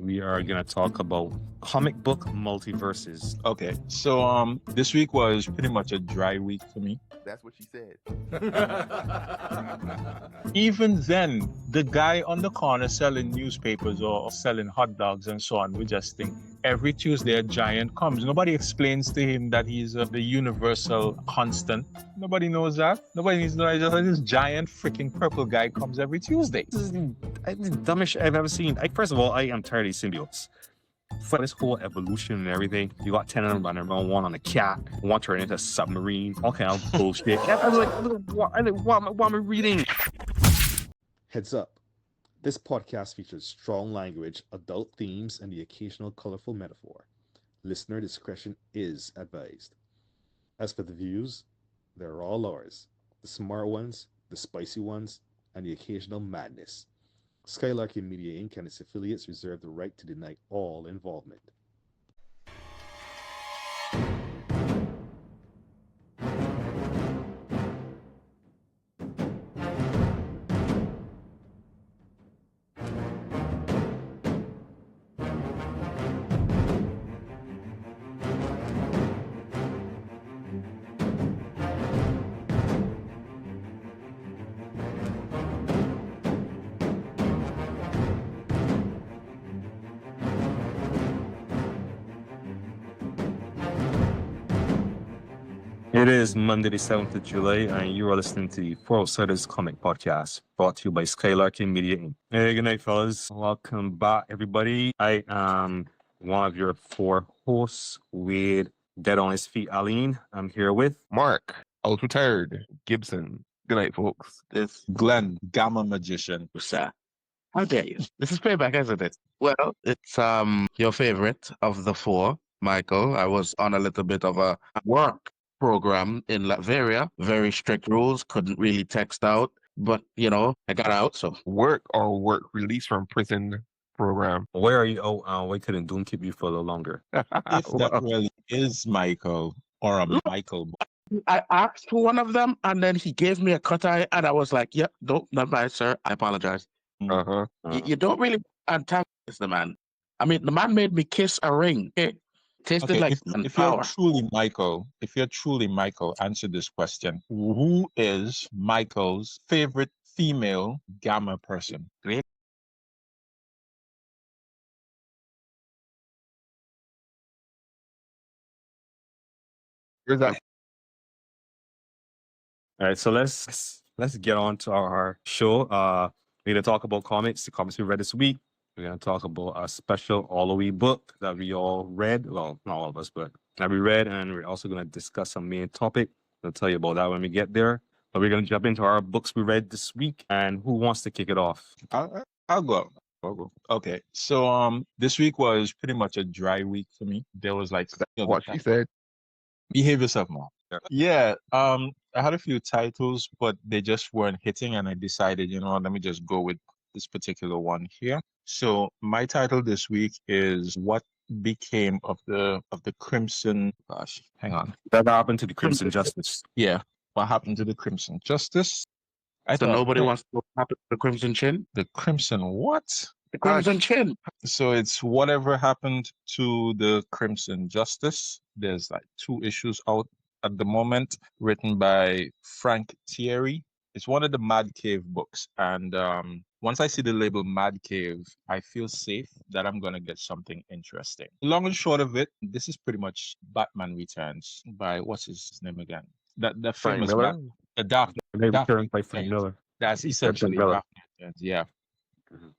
we are going to talk about comic book multiverses. Okay, so this week was pretty much a dry week for me. That's what she said. Even then, the guy on the corner selling newspapers or selling hot dogs and so on, we just think every Tuesday a giant comes. Nobody explains to him that he's the universal constant. Nobody knows that. Nobody needs to know. Just like this giant freaking purple guy comes every Tuesday. This is the dumbest shit I've ever seen. First of all, I am tired of these symbiotes. For this whole evolution and everything, you got 10 of them running around, one on a cat, one turning into a submarine, all kind of bullshit. I was like, what am I reading? Heads up. This podcast features strong language, adult themes, and the occasional colorful metaphor. Listener discretion is advised. As for the views, they're all ours. The smart ones, the spicy ones, and the occasional madness. Skylarkin Media Inc. and its affiliates reserve the right to deny all involvement. It is Monday, the 7th of July, and you are listening to the Four Outsiders Comic Podcast, brought to you by Skylarkin Media Inc. Hey, good night, fellas. Welcome back, everybody. I am one of your four hosts with Dead on His Feet, Aline. I'm here with Mark, out retired, Gibson. Good night, folks. This Glenn, Gamma Magician. Sir, how dare you? This is playback, isn't it? Well, it's your favorite of the four, Michael. I was on a little bit of a work program in Latveria. Very strict rules. Couldn't really text out, but I got out. So Work release from prison program. where are you? Oh, why couldn't Doom keep you for a little longer? If that really is Michael or a Michael. I asked for one of them, and then he gave me a cut eye, and I was like, "Yep, no, not bad, sir. I apologize." Uh-huh. You don't really antagonize the man. I mean, the man made me kiss a ring. It tasted Okay, like an if you're hour. truly Michael, answer this question. Who is Michael's favorite female Gamma person? Where's that? All right, so let's get on to our show. We're gonna talk about comics, the comics we read this week. We're gonna talk about a special Halloween book that we all read. Well, not all of us, but that we read, and we're also gonna discuss some main topic. I'll tell you about that when we get there. But we're gonna jump into our books we read this week, and who wants to kick it off? I'll go. Okay, so this week was pretty much a dry week for me. There was like What she said. behave yourself more. Yeah. Yeah, I had a few titles, but they just weren't hitting, and I decided, let me just go with this particular one here. So my title this week is "What Became of the Crimson." Gosh, hang on. That happened to the Crimson Justice. Yeah, what happened to the Crimson Justice? I So thought nobody wants to know what happened to the Crimson Chin. the Crimson what? The Crimson Chin. So it's whatever happened to the Crimson Justice. There's like 2 issues out at the moment, written by Frank Thierry. It's one of the Mad Cave books, and once I see the label Mad Cave, I feel safe that I'm gonna get something interesting. Long and short of it, this is pretty much Batman Returns by what's his name again? That Frank famous Miller? Dark. They Dark returned by Frank Knight. Miller. That's essentially Miller. Batman Returns, yeah. Mhm.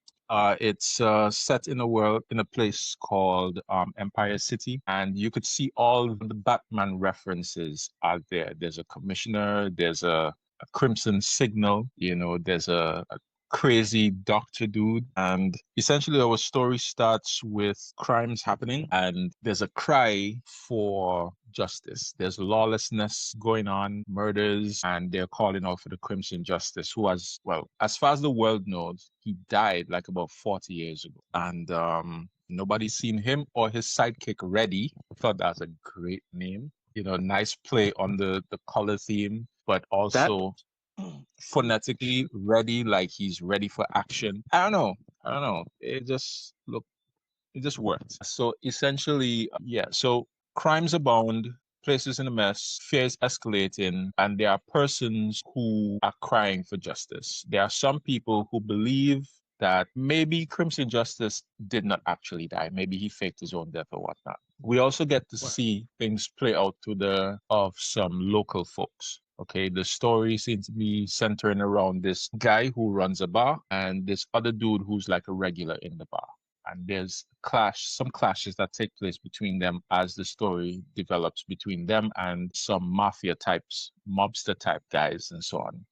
It's set in a place called Empire City, and you could see all the Batman references out there. There's a commissioner, there's a Crimson Signal, there's a crazy doctor dude, and essentially our story starts with crimes happening, and there's a cry for justice. There's lawlessness going on, murders, and they're calling out for the Crimson Justice, who has, well, as far as the world knows, he died like about 40 years ago, and nobody's seen him or his sidekick Reddy. I thought that's a great name. Nice play on the color theme, but also phonetically ready, like he's ready for action. I don't know. It just looked It just worked. So essentially, yeah. So crimes abound, places in a mess, fears escalating, and there are persons who are crying for justice. There are some people who believe that maybe Crimson Justice did not actually die. Maybe he faked his own death or whatnot. We also get to see things play out through the of some local folks. Okay, the story seems to be centering around this guy who runs a bar and this other dude who's like a regular in the bar. And there's some clashes that take place between them as the story develops between them and some mafia types, mobster type guys, and so on.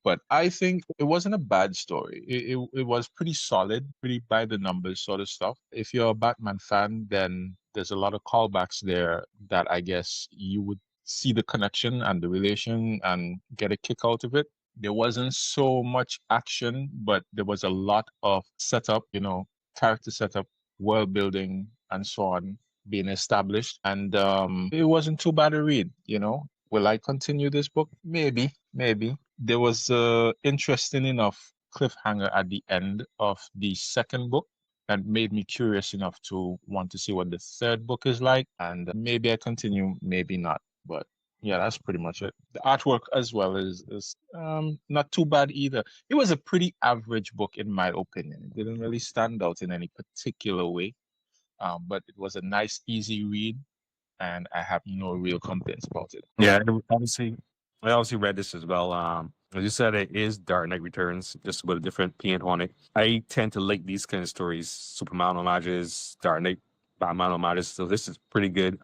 But I think it wasn't a bad story. It was pretty solid, pretty by the numbers sort of stuff. If you're a Batman fan, then there's a lot of callbacks there that I guess you would see the connection and the relation and get a kick out of it. There wasn't so much action, but there was a lot of setup, character setup, world building, and so on being established. And it wasn't too bad a read, Will I continue this book? Maybe. There was interesting enough cliffhanger at the end of the second book that made me curious enough to want to see what the third book is like. And maybe I continue, maybe not. But yeah, that's pretty much it. The artwork as well is not too bad either. It was a pretty average book in my opinion. It didn't really stand out in any particular way, but it was a nice, easy read, and I have no real complaints about it. Yeah, I obviously read this as well. As you said, it is Dark Knight Returns, just with a different paint on it. I tend to like these kind of stories, Superman homages, Dark Knight, Batman homages. So this is pretty good.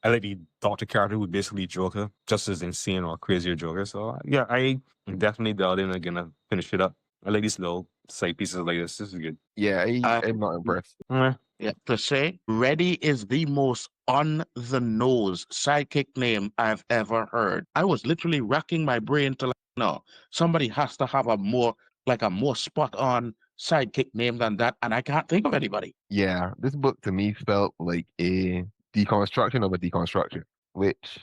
I like the Doctor character who basically Joker, just as insane or crazier Joker. So yeah, I definitely delved in and gonna finish it up. I like these little side pieces like this. This is good. Yeah, I'm not impressed. Yeah, to say, Reddy is the most on the nose sidekick name I've ever heard. I was literally racking my brain to no, somebody has to have a more spot on sidekick name than that, and I can't think of anybody. Yeah, this book to me felt like a deconstruction of a deconstruction, which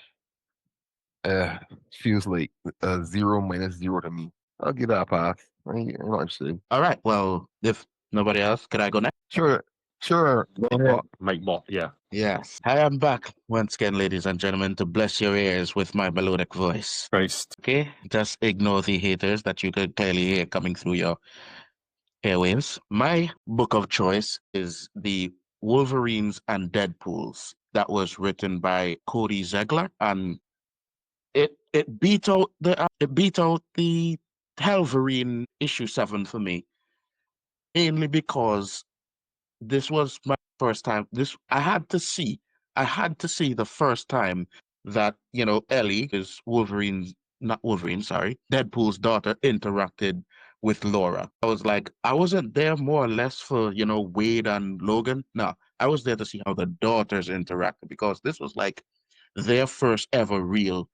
feels like a 0 - 0 to me. I'll give that a pass. I'm not interested. All right, well, if nobody else, could I go next? Sure. Mike Bot, yeah. Yes. I am back once again, ladies and gentlemen, to bless your ears with my melodic voice. Christ. Okay? Just ignore the haters that you could clearly hear coming through your airwaves. My book of choice is the Wolverines and Deadpools that was written by Cody Zegler, and it beat out the Wolverine issue 7 for me, mainly because this was my first time. I had to see the first time that Ellie is Deadpool's daughter interacted with Laura. I was like, I wasn't there more or less for Wade and Logan. No, I was there to see how the daughters interacted, because this was like their first ever real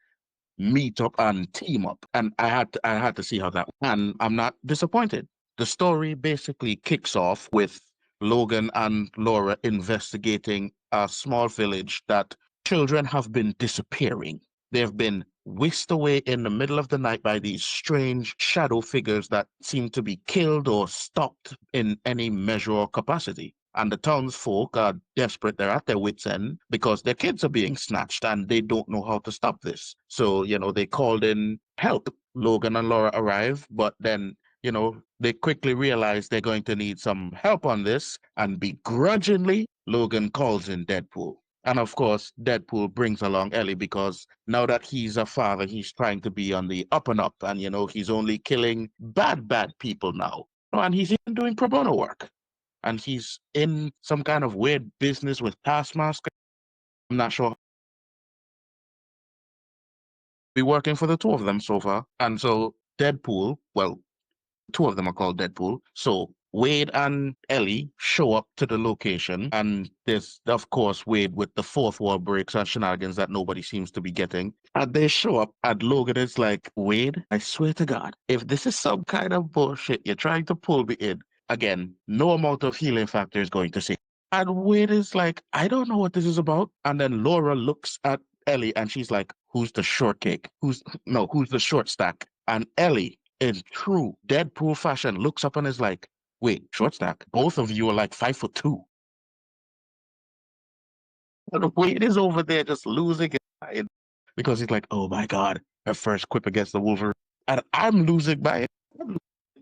meet up and team up, and I had to see how that. And I'm not disappointed. The story basically kicks off with Logan and Laura investigating a small village that children have been disappearing. They've been whisked away in the middle of the night by these strange shadow figures that seem to be killed or stopped in any measure or capacity. And the townsfolk are desperate. They're at their wits' end because their kids are being snatched and they don't know how to stop this. So, they called in help. Logan and Laura arrive, but then they quickly realize they're going to need some help on this, and begrudgingly, Logan calls in Deadpool. And of course, Deadpool brings along Ellie, because now that he's a father, he's trying to be on the up and up, and he's only killing bad people now. And he's even doing pro bono work. And he's in some kind of weird business with Taskmaster. I'm not sure. Be working for the two of them so far. And so Deadpool, well, two of them are called Deadpool. So Wade and Ellie show up to the location, and there's, of course, Wade with the fourth wall breaks and shenanigans that nobody seems to be getting. And they show up, and Logan is like, Wade, I swear to God, if this is some kind of bullshit you're trying to pull me in, again, no amount of healing factor is going to save. And Wade is like, I don't know what this is about. And then Laura looks at Ellie and she's like, who's the shortcake? Who's the short stack? And Ellie, in true Deadpool fashion, looks up and is like, wait, short stack? Both of you are like 5'2". And Wade is over there just losing his mind because he's like, oh my God, her first quip against the Wolverine. And I'm losing my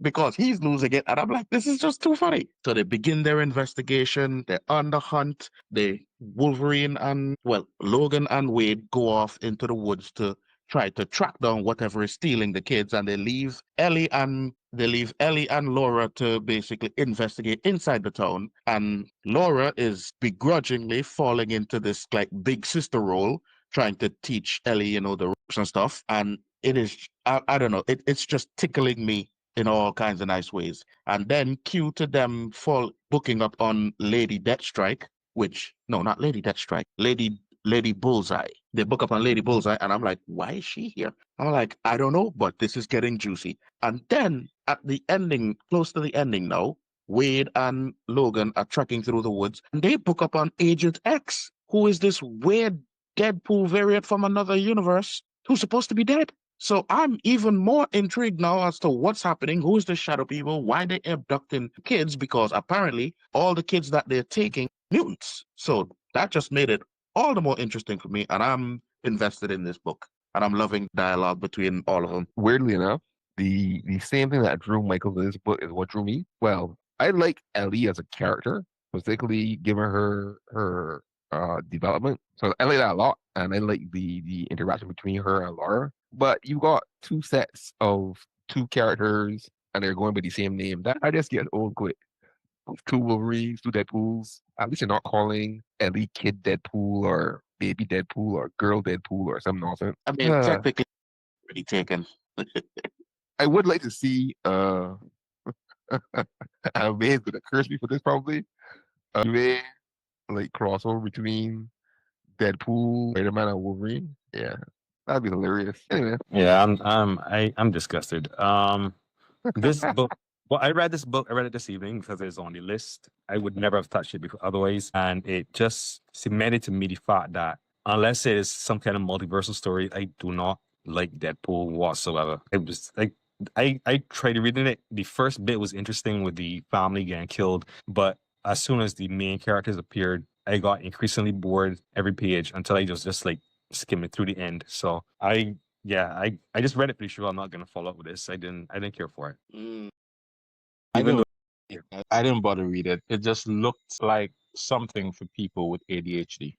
because he's losing it. And I'm like, this is just too funny. So they begin their investigation. They're on the hunt. Wolverine and, well, Logan and Wade go off into the woods to try to track down whatever is stealing the kids. And they leave Ellie and Laura to basically investigate inside the town. And Laura is begrudgingly falling into this like big sister role, trying to teach Ellie, the ropes and stuff. And it is, I don't know, it's just tickling me in all kinds of nice ways. And then cue to them booking up on Lady Deathstrike, no, not Lady Deathstrike, Lady Bullseye. They book up on Lady Bullseye, and I'm like, why is she here? I'm like, I don't know, but this is getting juicy. And then at the ending, close to the ending now, Wade and Logan are trekking through the woods, and they book up on Agent X, who is this weird Deadpool variant from another universe who's supposed to be dead. So I'm even more intrigued now as to what's happening, who's the shadow people, why they're abducting kids, because apparently all the kids that they're taking are mutants. So that just made it all the more interesting for me, and I'm invested in this book, and I'm loving dialogue between all of them. Weirdly enough, the same thing that drew Michael to this book is what drew me. Well, I like Ellie as a character, particularly given her development. So I like that a lot, and I like the interaction between her and Laura. But you got two sets of two characters, and they're going by the same name. That I just get old quick. Two Wolverines, two Deadpools. At least you're not calling Ellie Kid Deadpool or Baby Deadpool or Girl Deadpool or some nonsense. I mean, technically, already taken. I would like to see May's gonna curse me for this probably. May like crossover between Deadpool, Spider-Man, and Wolverine. Yeah, that'd be hilarious. Anyway, Yeah, I'm disgusted. This book. Well, I read this book. I read it this evening because it's on the list. I would never have touched it before otherwise, and it just cemented to me the fact that unless it is some kind of multiversal story, I do not like Deadpool whatsoever. It was like I tried reading it. The first bit was interesting with the family getting killed, but as soon as the main characters appeared, I got increasingly bored every page until I just like skimming through the end. So I just read it pretty sure I'm not gonna follow up with this. I didn't care for it. Even though I didn't bother read it. It just looked like something for people with ADHD.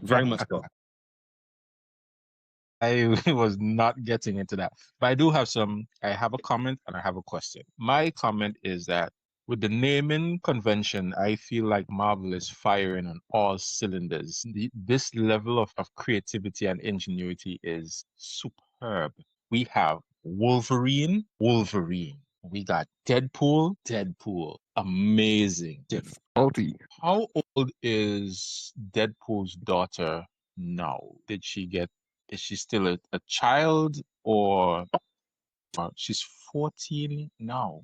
very much so. I was not getting into that. But I have a comment and I have a question. My comment is that with the naming convention, I feel like Marvel is firing on all cylinders. This level of creativity and ingenuity is superb. We have Wolverine. We got Deadpool. Amazing. salty. How old is Deadpool's daughter now? Is she still a child or she's 14 now?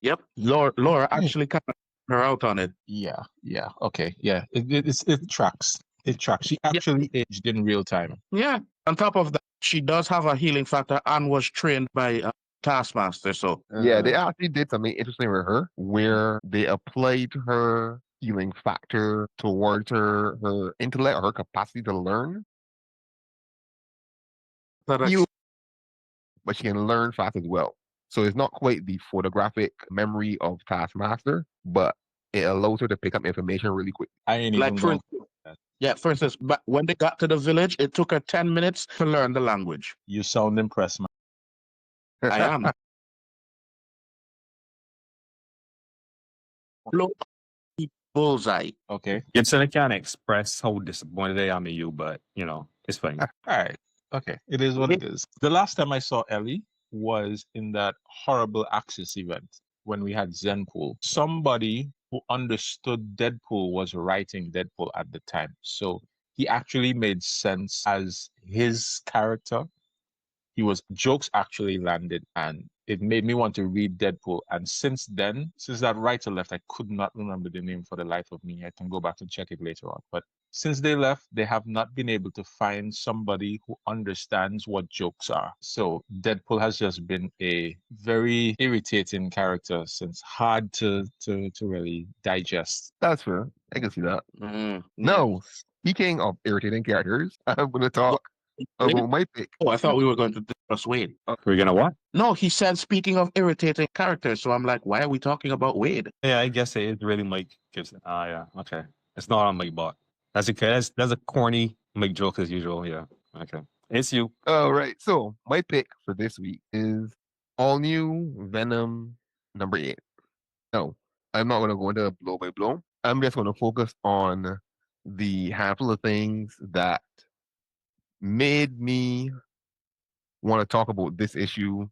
Yep, Laura actually kind of her out on it. Yeah, okay, yeah. It tracks. It tracks. She actually aged in real time. Yeah. On top of that, she does have a healing factor and was trained by Taskmaster. So Yeah, they actually did something interesting with her where they applied her healing factor towards her intellect or her capacity to learn. Heal, but she can learn fast as well. So it's not quite the photographic memory of Taskmaster, but it allows her to pick up information really quick. I ain't like even for going. for instance, but when they got to the village, it took her 10 minutes to learn the language. You sound impressed, man. I am. Bullseye. Okay. Gibson, I can't express how disappointed I am in you, but it's fine. All right. Okay. It is what it is. The last time I saw Ellie was in that horrible Axis event when we had Zenpool. Somebody who understood Deadpool was writing Deadpool at the time. So he actually made sense as his character. Jokes actually landed, and it made me want to read Deadpool. And since that writer left, I could not remember the name for the life of me. I can go back and check it later on. But since they left, they have not been able to find somebody who understands what jokes are. So Deadpool has just been a very irritating character since hard to really digest. That's fair. I can see that. Mm. No, Speaking of irritating characters, I'm going to talk Wade? about my pick. Oh, I thought we were going to discuss Wade. We're gonna what? No, he said speaking of irritating characters, so I'm like, why are we talking about Wade? Yeah, I guess it is really Mike Gibson. Ah, yeah, okay. It's not on Mike Bot. That's okay. That's a corny Mike joke as usual. Yeah, okay. It's you. All right. So my pick for this week is all new Venom #8. No, I'm not going to go into blow by blow. I'm just going to focus on the handful of things that made me want to talk about this issue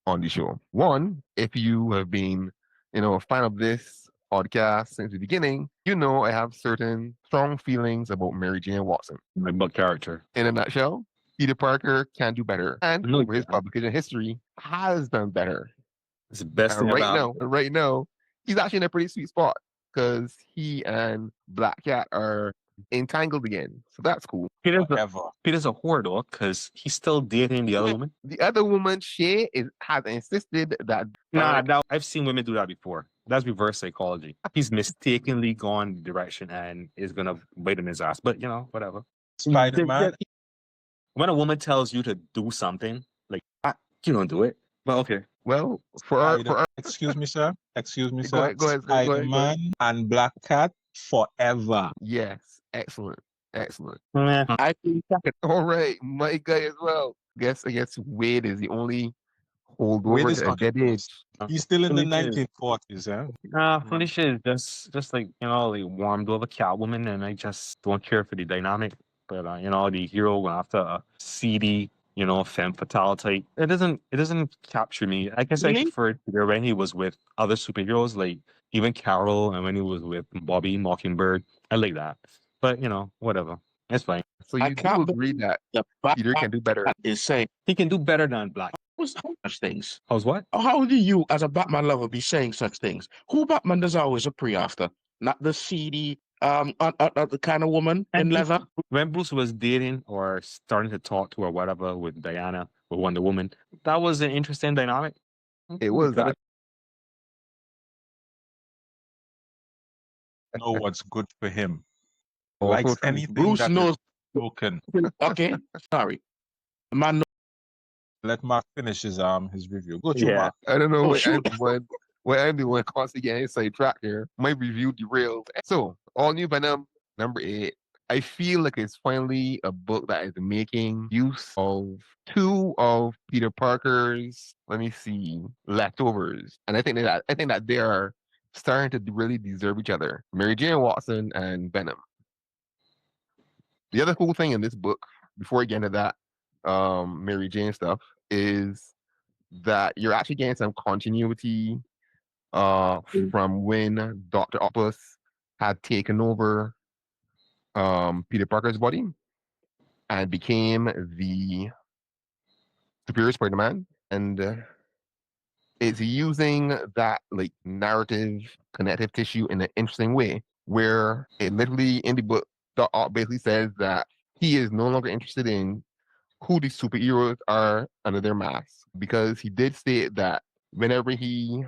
on the show. One, if you have been, a fan of this podcast since the beginning, I have certain strong feelings about Mary Jane Watson. My butt character. In a nutshell, Peter Parker can do better, and No, over his publication history, has done better. It's the best And thing ever right now, he's actually in a pretty sweet spot because he and Black Cat are entangled again. So that's cool. Peter's a whore though, because he's still dating the other woman. The other woman, Shay, has insisted that I've seen women do that before. That's reverse psychology. He's mistakenly gone the direction and is gonna bite in his ass. But whatever. Spider-Man. When a woman tells you to do something, like you don't do it. But okay. Well, for our Excuse me, sir. Go ahead, Spider-Man and Black Cat forever. Yes, excellent. I think All right, my guy as well. I guess Wade is the only holdover Wade is to a dead age. He's still in the Felicia 1940s, yeah? Felicia is just like warmed over Catwoman, and I just don't care for the dynamic. But the hero went after a seedy, femme fatale type. It doesn't capture me. I guess I Really? preferred Peter when he was with other superheroes, like even Carol, and when he was with Bobby Mockingbird. I like that. But whatever. It's fine. So I you do can't agree that the Peter can do better. is saying He can do better than Black. how much things. How's what? How do you, as a Batman lover, be saying such things? Who Batman does always a pre after? Not the seedy, the kind of woman in leather. When Bruce was dating or starting to talk to or whatever with Diana or Wonder Woman, that was an interesting dynamic. It was Gotta- Know what's good for him. Also Likes true. anything Bruce that is knows. broken. Okay, sorry. Man, Let Mark finish his review. Go to Yeah. Mark. I don't know Oh, what shoot. I'm the one constantly getting sidetracked here. My review derailed. So, all new Venom #8. I feel like it's finally a book that is making use of two of Peter Parker's, leftovers. And I think that they are starting to really deserve each other. Mary Jane Watson and Venom. The other cool thing in this book, before we get into that Mary Jane stuff, is that you're actually getting some continuity from when Dr. Octopus had taken over Peter Parker's body and became the Superior Spider-Man, and it's using that narrative connective tissue in an interesting way, where it literally in the book Doc Ock basically says that he is no longer interested in who these superheroes are under their masks, because he did state that whenever he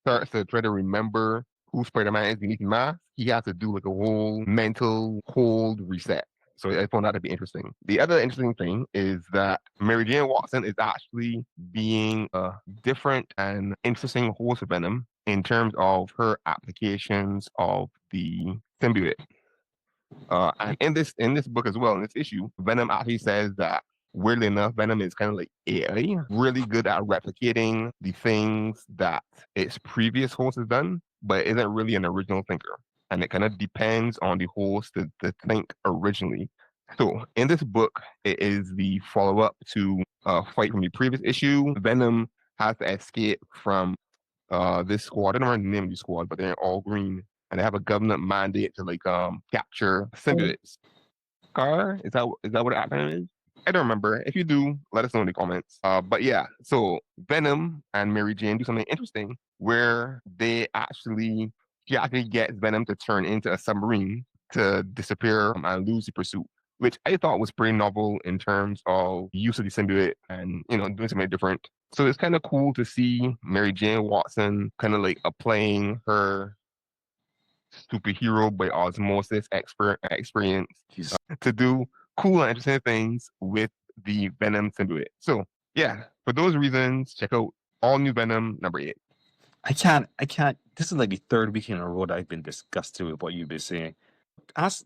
starts to try to remember who Spider-Man is beneath the mask, he has to do a whole mental cold reset. So I found that to be interesting. The other interesting thing is that Mary Jane Watson is actually being a different and interesting host of Venom in terms of her applications of the symbiote. And in this book as well, in this issue, Venom actually says that weirdly enough, Venom is kind of like AI, really good at replicating the things that its previous host has done, but isn't really an original thinker. And it kind of depends on the host to think originally. So in this book, it is the follow-up to a fight from the previous issue. Venom has to escape from this squad. I don't remember the name of the squad, but they're all green. And they have a government mandate to capture symbiotes. Car? Is that what the acronym is? I don't remember. If you do, let us know in the comments. But yeah, so Venom and Mary Jane do something interesting where she actually gets Venom to turn into a submarine to disappear and lose the pursuit, which I thought was pretty novel in terms of use of the symbiote and doing something different. So it's kind of cool to see Mary Jane Watson kind of applying her superhero by osmosis experience to do cool and interesting things with the Venom symbiote. So yeah, for those reasons, check out all new Venom #8. I can't. This is like the third week in a row that I've been disgusted with what you've been saying.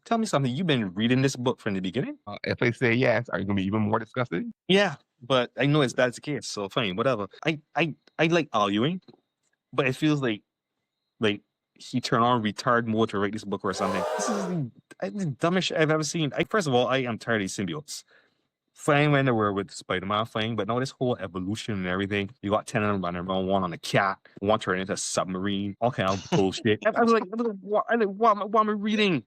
Tell me something. You've been reading this book from the beginning? If I say yes, are you gonna be even more disgusted? Yeah, but I know that's the case. So fine, whatever. I like arguing, but it feels like he turned on retard mode to write this book or something. This is the dumbest shit I've ever seen. First of all, I am tired of these symbiotes. Fine when they were with Spider-Man, fine, but now this whole evolution and everything, you got 10 of them running around, one on a cat, one turning into a submarine, all kind of bullshit. I was like, what am I reading?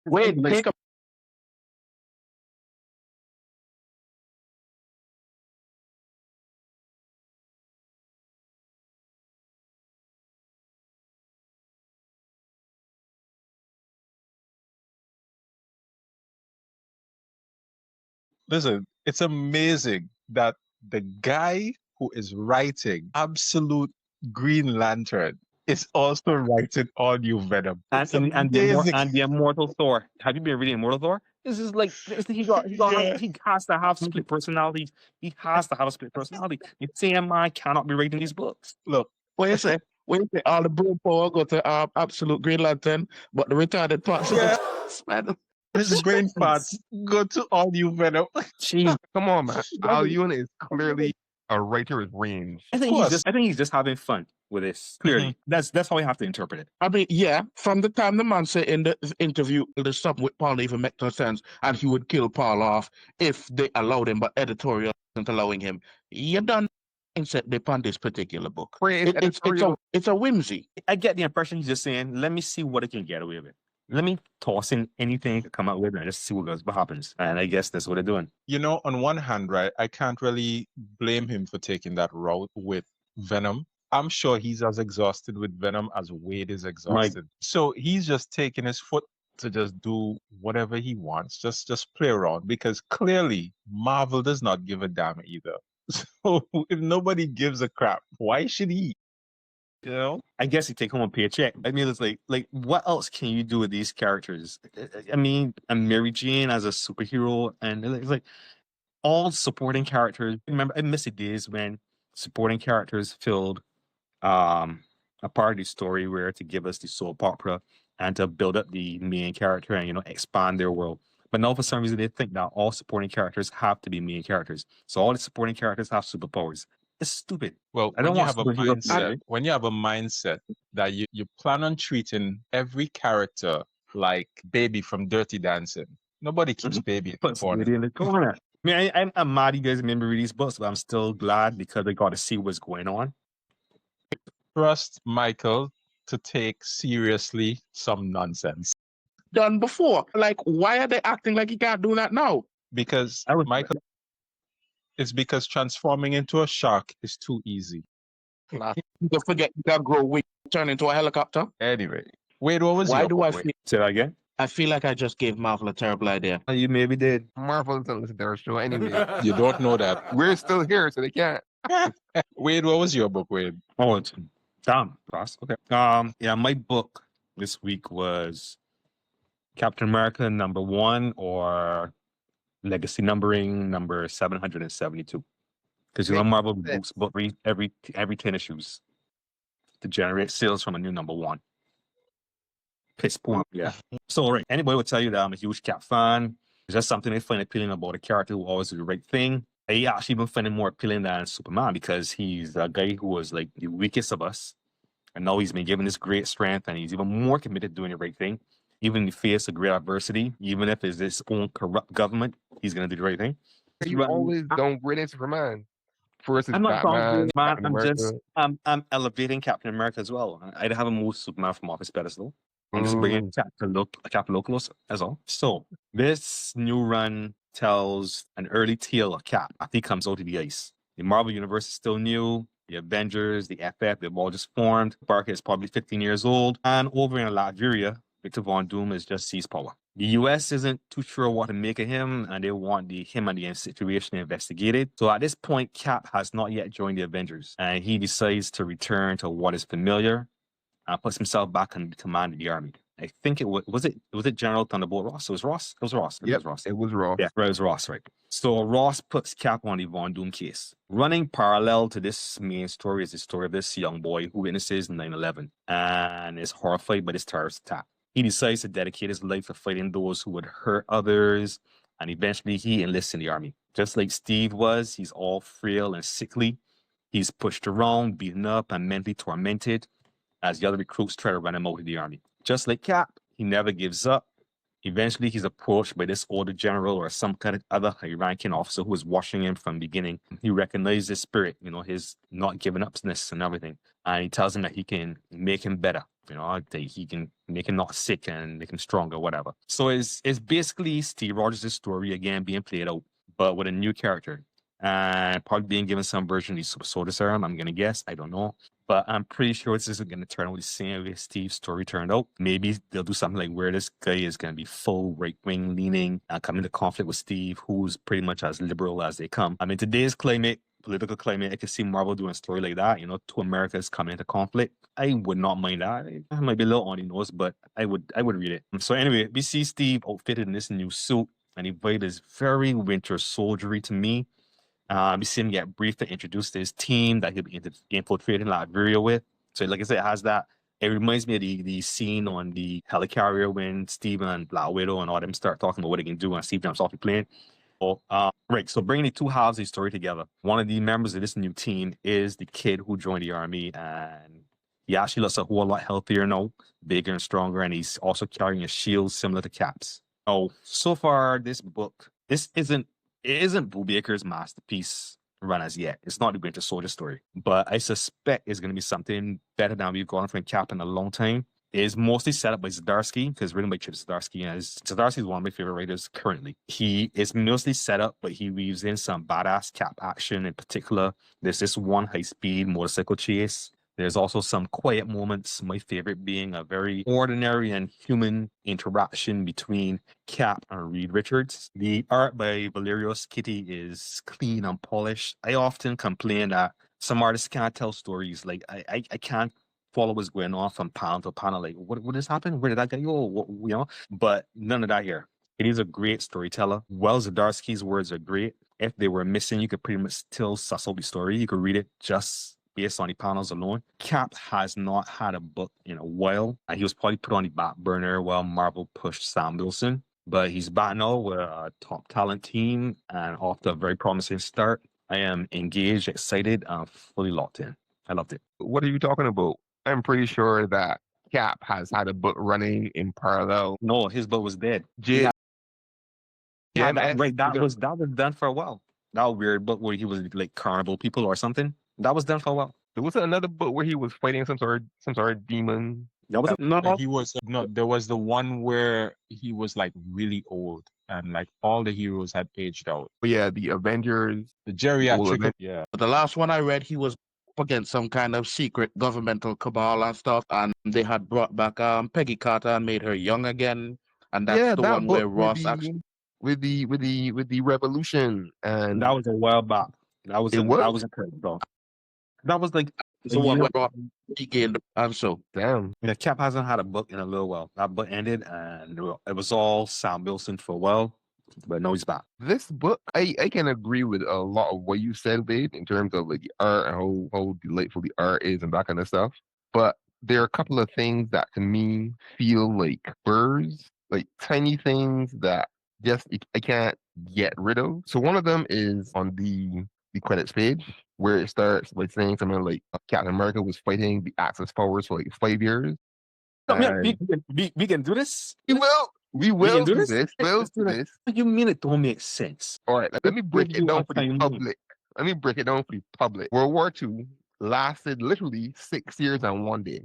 Wait, take a Listen, it's amazing that the guy who is writing Absolute Green Lantern is also writing all new Venom. It's and amazing. the Immortal Thor. Have you been reading Immortal Thor? This is like he has to have split personalities. He has to have a split personality. The same man cannot be writing these books. Look, wait a sec. Wait a sec. All the broom power go to Absolute Green Lantern, but the retarded parts Yeah. of man. his brain parts go to all new Venom. Jeez. Come on, man. Al Ewing is clearly a writer with range. I think he's just having fun with this. Clearly, Mhm. that's how I have to interpret it. I mean, yeah, from the time the man said in the interview, the stuff with Paul even make no sense, and he would kill Paul off if they allowed him, but editorial isn't allowing him. You done set upon this particular book. Wait, It's a whimsy. I get the impression he's just saying, "Let me see what I can get away with. Let me toss in anything I can come up with and just see what happens." And I guess that's what they're doing. You know, on one hand, right, I can't really blame him for taking that route with Venom. I'm sure he's as exhausted with Venom as Wade is exhausted. So he's just taking his foot to just do whatever he wants, just play around, because clearly Marvel does not give a damn either. So if nobody gives a crap, why should he? You know? I guess you take home a paycheck. I mean, it's like what else can you do with these characters? I mean, and Mary Jane as a superhero, and it's like all supporting characters. Remember, I miss the days when supporting characters filled a part of the story where to give us the soap opera and to build up the main character and expand their world. But now for some reason they think that all supporting characters have to be main characters. So all the supporting characters have superpowers. It's stupid. Well, I don't when you want have a superheroes to mindset, be- when you have a mindset that you plan on treating every character like Baby from Dirty Dancing, nobody keeps Baby in the Puts corner. Lady in the corner. I mean, I'm mad you guys remember reading these books, but I'm still glad because I got to see what's going on. Trust Michael to take seriously some nonsense, Done before. Like, why are they acting like he can't do that now? because I was- Michael, it's because transforming into a shark is too easy. You can forget you can grow wings, turn into a helicopter. Anyway, Wade, what was Why your do I point? feel? Say that again. I feel like I just gave Marvel a terrible idea. You maybe did. Marvel doesn't listen to our show anyway. You don't know that. We're still here, so they can't. Wade, what was your book, Wade? Oh, it's damn. Ross. Okay. Yeah, my book this week was Captain America #1 or Legacy numbering number 772. Because Marvel books book every 10 issues to generate sales from a new #1. Piss poor. Yeah. So right, anybody would tell you that I'm a huge Cap fan. It's just something I find appealing about a character who always do the right thing. I actually even find him more appealing than Superman because he's a guy who was like the weakest of us. And now he's been given this great strength and he's even more committed to doing the right thing. Even in the face of great adversity, even if it's his own corrupt government, he's going to do the right thing. You always don't rate Superman. First is I'm not Batman. man. Captain I'm America. just I'm elevating Captain America as well. I haven't moved Superman from off his pedestal. I'm just bringing Captain Locals as all. So this new run tells an early tale of Cap after he comes out of the ice. The Marvel Universe is still new. The Avengers, the FF, they've all just formed. Parker is probably 15 years old. And over in Latveria, Victor Von Doom has just seized power. The US isn't too sure what to make of him, and they want him and the situation investigated. So at this point, Cap has not yet joined the Avengers, and he decides to return to what is familiar and puts himself back in command of the army. I think it was it General Thunderbolt Ross? It was Ross. It was Ross. It Yep, was Ross. it was Raw. Yeah, right, it was Ross, right. So Ross puts Cap on the Von Doom case. Running parallel to this main story is the story of this young boy who witnesses 9/11 and is horrified by this terrorist attack. He decides to dedicate his life to fighting those who would hurt others, and eventually he enlists in the army. Just like Steve was, he's all frail and sickly. He's pushed around, beaten up, and mentally tormented as the other recruits try to run him out of the army. Just like Cap, he never gives up. Eventually, he's approached by this older general or some kind of other high-ranking officer who is watching him from the beginning. He recognizes his spirit, his not giving upness and everything. And he tells him that he can make him better, that he can make him not sick and make him stronger, whatever. So it's basically Steve Rogers' story again being played out, but with a new character. And probably being given some version of the super soldier serum, I'm going to guess. I don't know. But I'm pretty sure this isn't going to turn out the same way Steve's story turned out. Maybe they'll do something like where this guy is going to be full right-wing leaning and come into conflict with Steve, who's pretty much as liberal as they come. I mean, today's political climate, I can see Marvel doing a story like that, two Americas coming into conflict. I would not mind that. It might be a little on the nose, but I would read it. So anyway, we see Steve outfitted in this new suit, and the vibe is very Winter Soldiery to me. We see him get briefed to introduce to his team that he'll be infiltrating Liberia with. So, like I said, it has that. It reminds me of the scene on the helicarrier when Steve and Black Widow and all them start talking about what they can do, and Steve jumps off the plane. Right. So, bringing the two halves of the story together, one of the members of this new team is the kid who joined the army, and he actually looks a whole lot healthier now, bigger and stronger, and he's also carrying a shield similar to Cap's. Oh, so far, this isn't Boo Baker's masterpiece run as yet. It's not the Winter Soldier story, but I suspect it's going to be something better than we've gone from Cap in a long time. It's mostly set up by Zdarsky, because written by Chip Zdarsky, and Zdarsky is one of my favorite writers currently. He is mostly set up, but he weaves in some badass Cap action. In particular, there's this one high-speed motorcycle chase. There's also some quiet moments, my favorite being a very ordinary and human interaction between Cap and Reed Richards. The art by Valerios Kitty is clean and polished. I often complain that some artists can't tell stories. Like, I can't follow what's going on from panel to panel. Like, what has happened? Where did that guy go? But none of that here. It is a great storyteller. Wells Zdarsky's words are great. If they were missing, you could pretty much still suss out the story. You could read it just based on the panels alone. Cap has not had a book in a while, and he was probably put on the back burner while Marvel pushed Sam Wilson. But he's back now with a top talent team and off to a very promising start. I am engaged, excited, and fully locked in. I loved it. What are you talking about? I'm pretty sure that Cap has had a book running in parallel. No, his book was dead. J- Yeah, JMS, that was done for a while. That weird book where he was like carnival people or something. That was done for a while. There was another book where he was fighting some sort of demon. That was And he was no. There was the one where he was like really old, and like all the heroes had aged out. But yeah, the Avengers. The geriatric, Aven- yeah. But the last one I read, he was up against some kind of secret governmental cabal and stuff, and they had brought back Peggy Carter and made her young again, and that's yeah, the that one book where Ross actually. with the revolution, and that was a while back. That was incredible, bro. That was like The one where Ross he gained and so. damn. Cap hasn't had a book in a little while. That book ended, and it was all Sam Wilson for a while, but now he's back. This book, I can agree with a lot of what you said, babe, in terms of like the art and how delightful the art is and that kind of stuff. But there are a couple of things that to me feel like burrs, like tiny things that just I can't get rid of. So one of them is on the credits page where it starts by saying something like Captain America was fighting the Axis powers for like 5 years. We can do this. We will do do this? this. We'll do this. What do you mean it don't make sense? All right, let me break it down for the What public. Let me break it down for the public. World War II lasted literally 6 years and 1 day.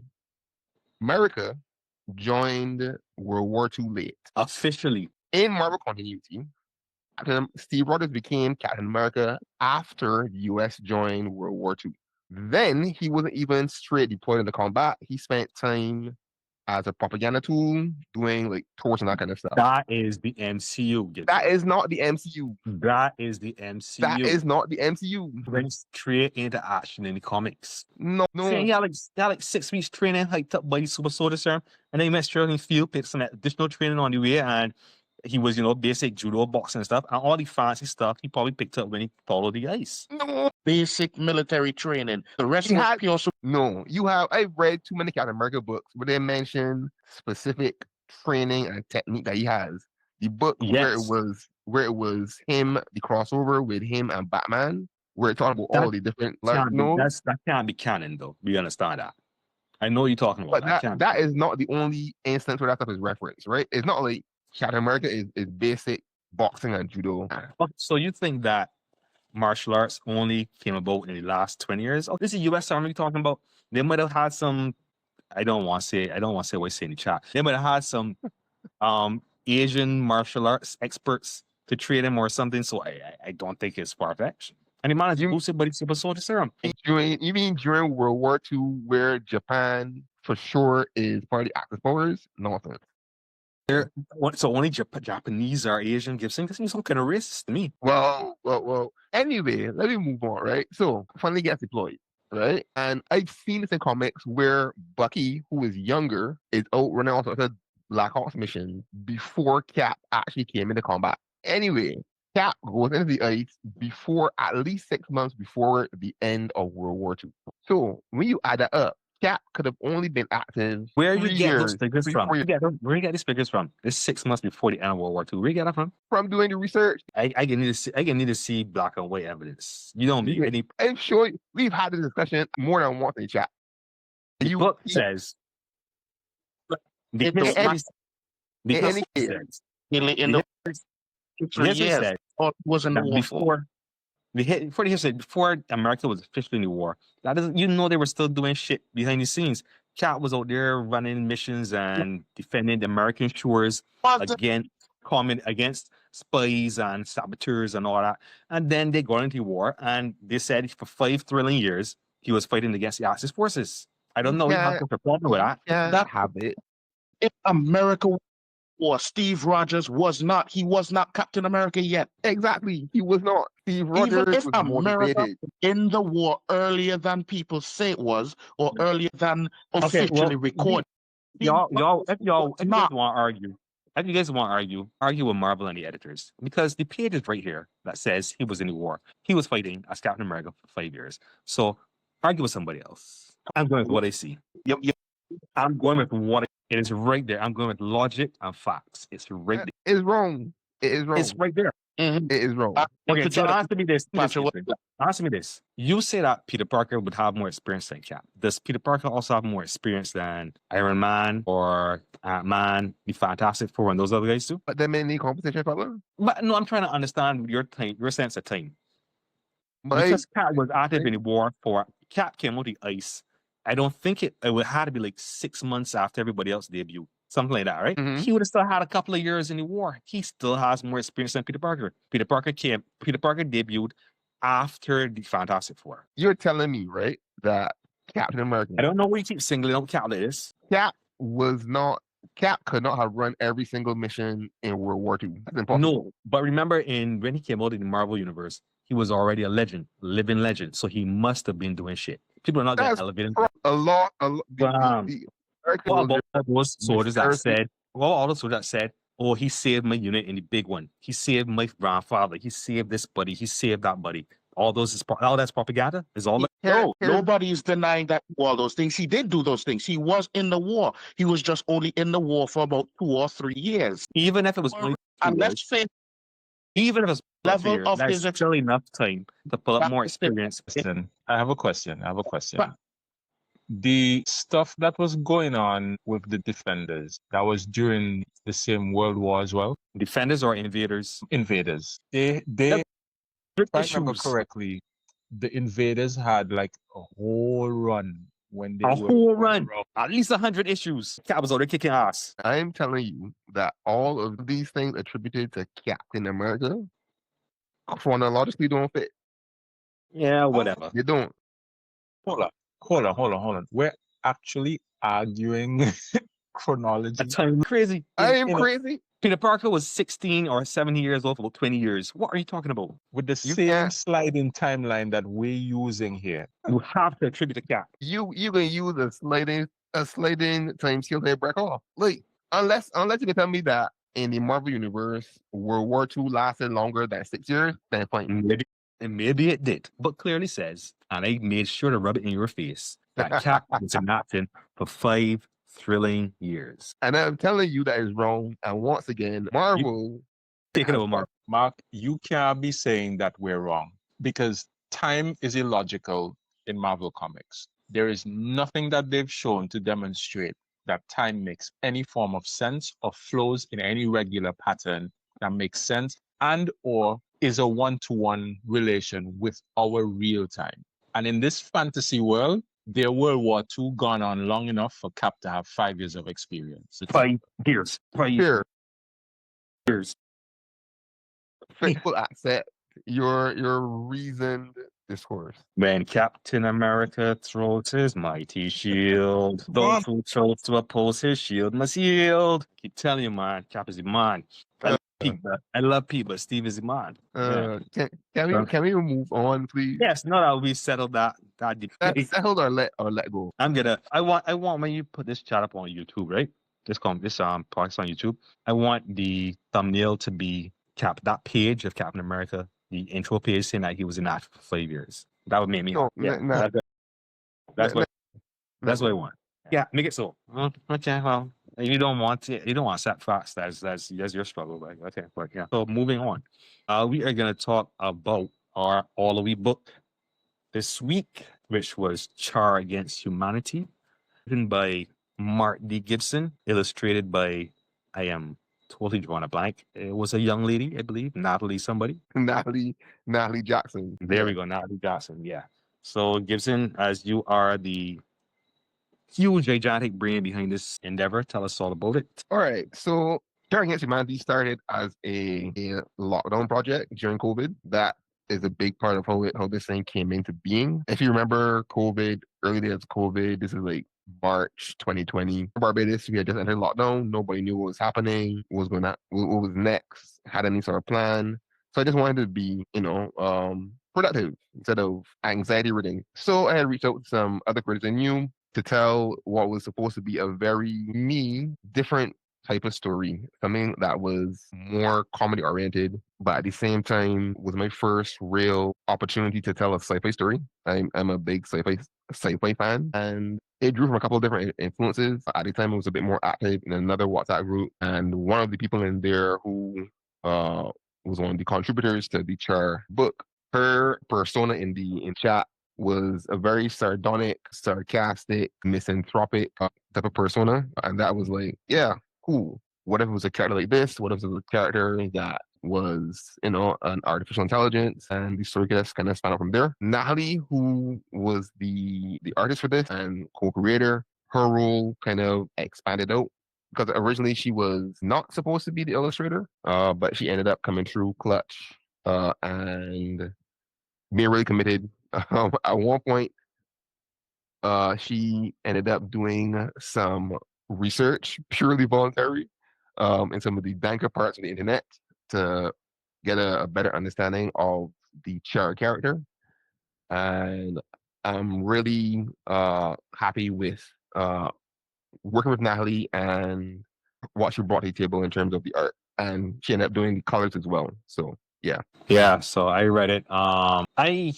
America joined World War II late. Officially. In Marvel continuity, Steve Rogers became Captain America after the US joined World War II. Then he wasn't even straight deployed into combat. He spent time as a propaganda tool, doing like torch and that kind of stuff. That is the MCU. That is not the MCU. That is the MCU. That is not the MCU. When it's create into action in the comics. No, See, he had like 6 weeks training, hyped up by the super soldier serum, and then he met Sterling Field, picked some additional training on the way, and he was, basic judo, boxing and stuff, and all the fancy stuff he probably picked up when he followed the ice. No, Basic military training. The rest He was had- pure. no. I've read too many Captain America books where they mention specific training and technique that he has. The book Yes. where it was him, the crossover with him and Batman, where it talked about That all the different That no, can't be canon, though. We understand that. I know what you're talking about. but that is not the only instance where that stuff is referenced, right? It's not like Captain America is basic boxing and judo. So you think that martial arts only came about in the last 20 years? Oh, this is U.S. Army talking about. They might have had some. I don't want to say what I say in the chat. They might have had some Asian martial arts experts to train them or something. So I don't think it's far fetched. And the man is boosted by the super soldier serum. You mean during World War II, where Japan for sure is part of the Axis powers? Nonsense. So only Japanese or Asian Gibson? That seems some kind of racist to me. Well. Anyway, let me move on, right? So, finally gets deployed, right? And I've seen this in comics where Bucky, who is younger, is out running all sorts of Black Ops missions before Cap actually came into combat. Anyway, Cap goes into the ice before, at least 6 months before the end of World War II. So, when you add that up, Cap could have only been active. Where you 3 get those years, figures 3, from? 4 years. Where you get these figures from? It's 6 months before the end of World War II. Where you get that from? From doing the research. I need to see black and white evidence. You know me. Yeah. I'm sure we've had this discussion more than once in the chat. The book says. The book says. In the 3 years, said wasn't that the war before America was officially in the war. That doesn't, they were still doing shit behind the scenes. Cap was out there running missions and defending the American shores against spies and saboteurs and all that. And then they got into war, and they said for 5 thrilling years he was fighting against the Axis forces. I don't know how to problem with that. That habit. If America war, Steve Rogers was not Captain America yet. Exactly. He was not. Steve Rogers Even if was America motivated. in the war earlier than people say it was, or earlier than officially recorded. If you guys want to argue with Marvel and the editors, because the page is right here that says he was in the war. He was fighting as Captain America for 5 years. So argue with somebody else. I'm going with what I see. Yep. I'm going with what it is right there. I'm going with logic and facts. It's right there. It's wrong. It is wrong. It's right there. Mm-hmm. It is wrong. Okay, so answer me this. Gotcha. Answer me this. You say that Peter Parker would have more experience than Cap. Does Peter Parker also have more experience than Iron Man or Ant-Man, the Fantastic Four, and those other guys too? But there may need compensation problem. But no, I'm trying to understand your sense of time. But Because Cap was active in the war for Cap came out the ice. I don't think it would have to be like 6 months after everybody else debuted. Something like that, right? Mhm. He would have still had a couple of years in the war. He still has more experience than Peter Parker. Peter Parker debuted after the Fantastic Four. you're telling me, right, that Captain America, I don't know why you keep singling out Cap like this. Cap could not have run every single mission in World War II. That's impossible. No, but remember when he came out in the Marvel universe, he was already a legend, living legend. So he must have been doing shit. People are not going That's to elevate him. A lot. What about those soldiers that American- said, all the soldiers that said, oh, he saved my unit in the big one. He saved my grandfather. He saved this buddy. He saved that buddy. All that's propaganda? Is all that? No, nobody's denying that all those things. He did do those things. He was in the war. He was just only in the war for about 2 or 3 years. Even if it was only 2 And years, let's face even if it's level level of that's his still enough time to pull up more That's experience. Listen, I have a question. But- The stuff that was going on with the Defenders, that was during the same World War as well. Defenders or invaders. Invaders. They Yep. if I remember Issues. correctly, the Invaders had like a whole run when they A were whole going run. around. At least 100 issues. Cap was already kicking ass. I'm telling you that all of these things attributed to Captain America chronologically don't fit. Yeah, whatever. They don't. Hold on. We're actually arguing chronology. That time crazy. I am in a- crazy. Peter Parker was 16 or 17 years old for about 20 years. What are you talking about? With the You same can't- sliding timeline that we're using here. You have to attribute to Cap. You can use a sliding time scale to break off. Like unless you can tell me that in the Marvel universe, World War II lasted longer than 6 years, then fine. Maybe it did, but clearly says, and I made sure to rub it in your face, that Cap was in action for 5 thrilling years. And I'm telling you that is wrong. And once again, Marvel. Take it over, Mark. Mark, you can't be saying that we're wrong because time is illogical in Marvel Comics. There is nothing that they've shown to demonstrate that time makes any form of sense or flows in any regular pattern that makes sense and or is a one-to-one relation with our real time. And in this fantasy world, their World War II gone on long enough for Cap to have 5 years of experience. 5 years. 5 Here, years. faithful accept your reasoned discourse. When Captain America throws his mighty shield, those who chose to oppose his shield must yield. Keep telling you, man, Cap is the man. I love Pete, but Steve is the man. Can we move on, please? Yes, no, that we settled that debate. Settled or let go. I want when you put this chat up on YouTube, right? This podcast on YouTube. I want the thumbnail to be that page of Captain America, the intro page saying that he was in that for 5 years. That would make me happy. Yeah, that's what I want. Yeah, make it so. Okay, well, you don't want to set fast. That's your struggle, right? Okay, but yeah. So moving on, we are gonna talk about our all-a-wee book this week, which was Char Against Humanity, written by Mark D. Gibson, illustrated by I am totally drawing a blank. It was a young lady, I believe, Natalie somebody. Natalie Jackson. There we go, Natalie Jackson. Yeah. So Gibson, as you are the huge gigantic brain behind this endeavor, tell us all about it. All right. So Char Against Humanity started as a lockdown project during COVID. That is a big part of how this thing came into being. If you remember COVID, early days of COVID, this is like March 2020. Barbados, we had just entered lockdown. Nobody knew what was happening, what was next, had any sort of plan. So I just wanted to be, productive instead of anxiety ridden. So I had reached out to some other creators I knew to tell what was supposed to be a very different type of story, something that was more comedy oriented, but at the same time was my first real opportunity to tell a sci-fi story. I'm a big sci-fi fan, and it drew from a couple of different influences. At the time, it was a bit more active in another WhatsApp group, and one of the people in there who was one of the contributors to the Char book, her persona in chat was a very sardonic, sarcastic, misanthropic type of persona, and that was like, yeah, cool. What if it was a character like this? What if it was a character that was, an artificial intelligence? And the story just kind of spun out from there. Natalie, who was the artist for this and co-creator, her role kind of expanded out because originally she was not supposed to be the illustrator, but she ended up coming through clutch and being really committed. At one point, she ended up doing some research, purely voluntary, in some of the banker parts of the internet to get a better understanding of the Char character. And I'm really happy with working with Natalie and what she brought to the table in terms of the art. And she ended up doing the colors as well. So yeah. Yeah, so I read it. I